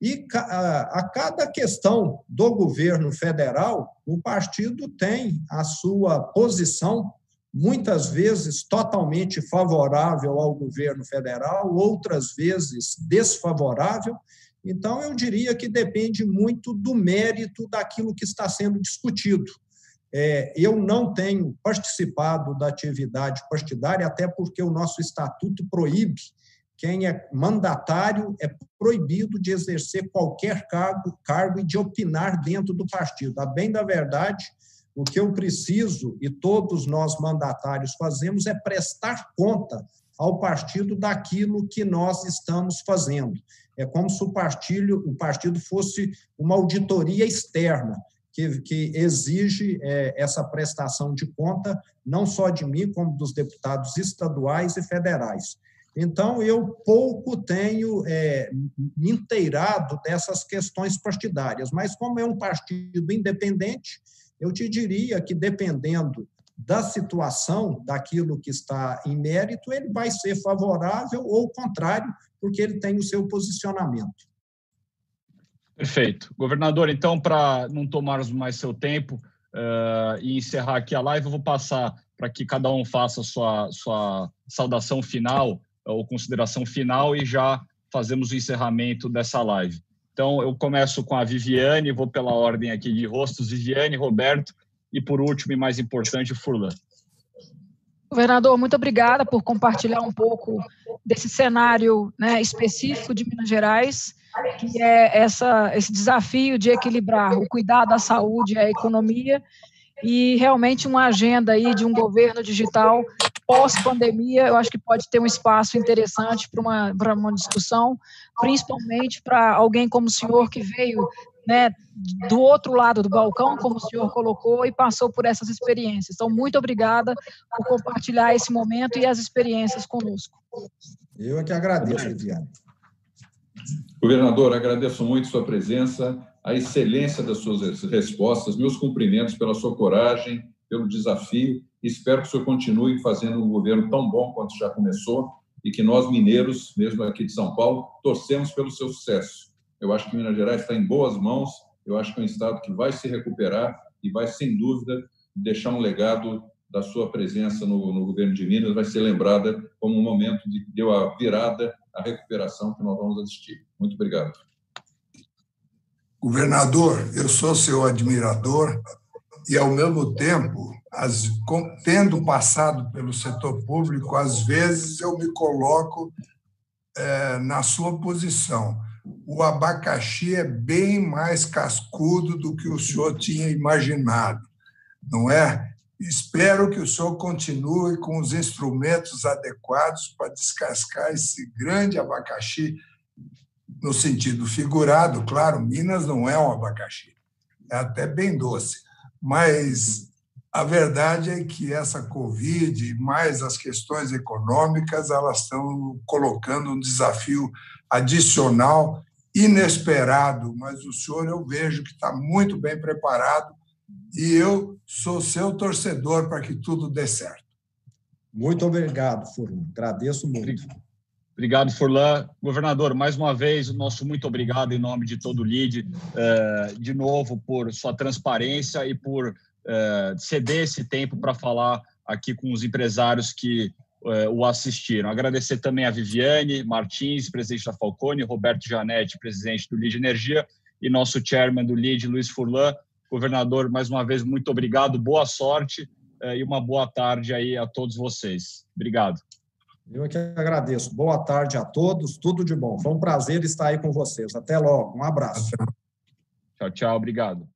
E a cada questão do governo federal, o partido tem a sua posição, muitas vezes totalmente favorável ao governo federal, outras vezes desfavorável. Então, eu diria que depende muito do mérito daquilo que está sendo discutido. Eu não tenho participado da atividade partidária, até porque o nosso estatuto proíbe. Quem é mandatário é proibido de exercer qualquer cargo e de opinar dentro do partido. A bem da verdade, o que eu preciso, e todos nós mandatários fazemos, é prestar conta ao partido daquilo que nós estamos fazendo. É como se o partido fosse uma auditoria externa, que exige essa prestação de conta, não só de mim, como dos deputados estaduais e federais. Então, eu pouco tenho me inteirado dessas questões partidárias, mas como é um partido independente, eu te diria que, dependendo da situação, daquilo que está em mérito, ele vai ser favorável ou contrário, porque ele tem o seu posicionamento. Perfeito. Governador, então, para não tomarmos mais seu tempo e encerrar aqui a live, eu vou passar para que cada um faça a sua saudação final ou consideração final e já fazemos o encerramento dessa live. Então, eu começo com a Viviane, vou pela ordem aqui de rostos, Viviane, Roberto e, por último e mais importante, o Furlan. Governador, muito obrigada por compartilhar um pouco desse cenário, né, específico de Minas Gerais, que é esse desafio de equilibrar o cuidado da saúde e a economia, e realmente uma agenda aí de um governo digital pós-pandemia. Eu acho que pode ter um espaço interessante para uma discussão, principalmente para alguém como o senhor, que veio, né, do outro lado do balcão, como o senhor colocou, e passou por essas experiências. Então, muito obrigada por compartilhar esse momento e as experiências conosco. Eu é que agradeço, Viviane. Governador, agradeço muito sua presença, a excelência das suas respostas, meus cumprimentos pela sua coragem, pelo desafio, e espero que o senhor continue fazendo um governo tão bom quanto já começou e que nós, mineiros, mesmo aqui de São Paulo, torcemos pelo seu sucesso. Eu acho que Minas Gerais está em boas mãos, eu acho que é um estado que vai se recuperar e vai, sem dúvida, deixar um legado da sua presença no governo de Minas, vai ser lembrada como um momento que deu a virada, a recuperação que nós vamos assistir. Muito obrigado. Governador, eu sou seu admirador e, ao mesmo tempo, tendo passado pelo setor público, às vezes eu me coloco na sua posição. O abacaxi é bem mais cascudo do que o senhor tinha imaginado, não é? Espero que o senhor continue com os instrumentos adequados para descascar esse grande abacaxi, no sentido figurado. Claro, Minas não é um abacaxi, é até bem doce, mas a verdade é que essa Covid, mais as questões econômicas, elas estão colocando um desafio adicional, inesperado, mas o senhor, eu vejo que está muito bem preparado e eu sou seu torcedor para que tudo dê certo. Muito obrigado, Furlan. Agradeço muito. Obrigado, Furlan. Governador, mais uma vez, o nosso muito obrigado em nome de todo o LIDE, de novo, por sua transparência e por ceder esse tempo para falar aqui com os empresários que o assistiram. Agradecer também a Viviane Martins, presidente da Falcone, Roberto Janetti, presidente do LIDE Energia, e nosso chairman do LIDE, Luiz Furlan. Governador, mais uma vez, muito obrigado, boa sorte e uma boa tarde aí a todos vocês. Obrigado. Eu que agradeço. Boa tarde a todos, tudo de bom. Foi um prazer estar aí com vocês. Até logo, um abraço. Tchau, tchau, obrigado.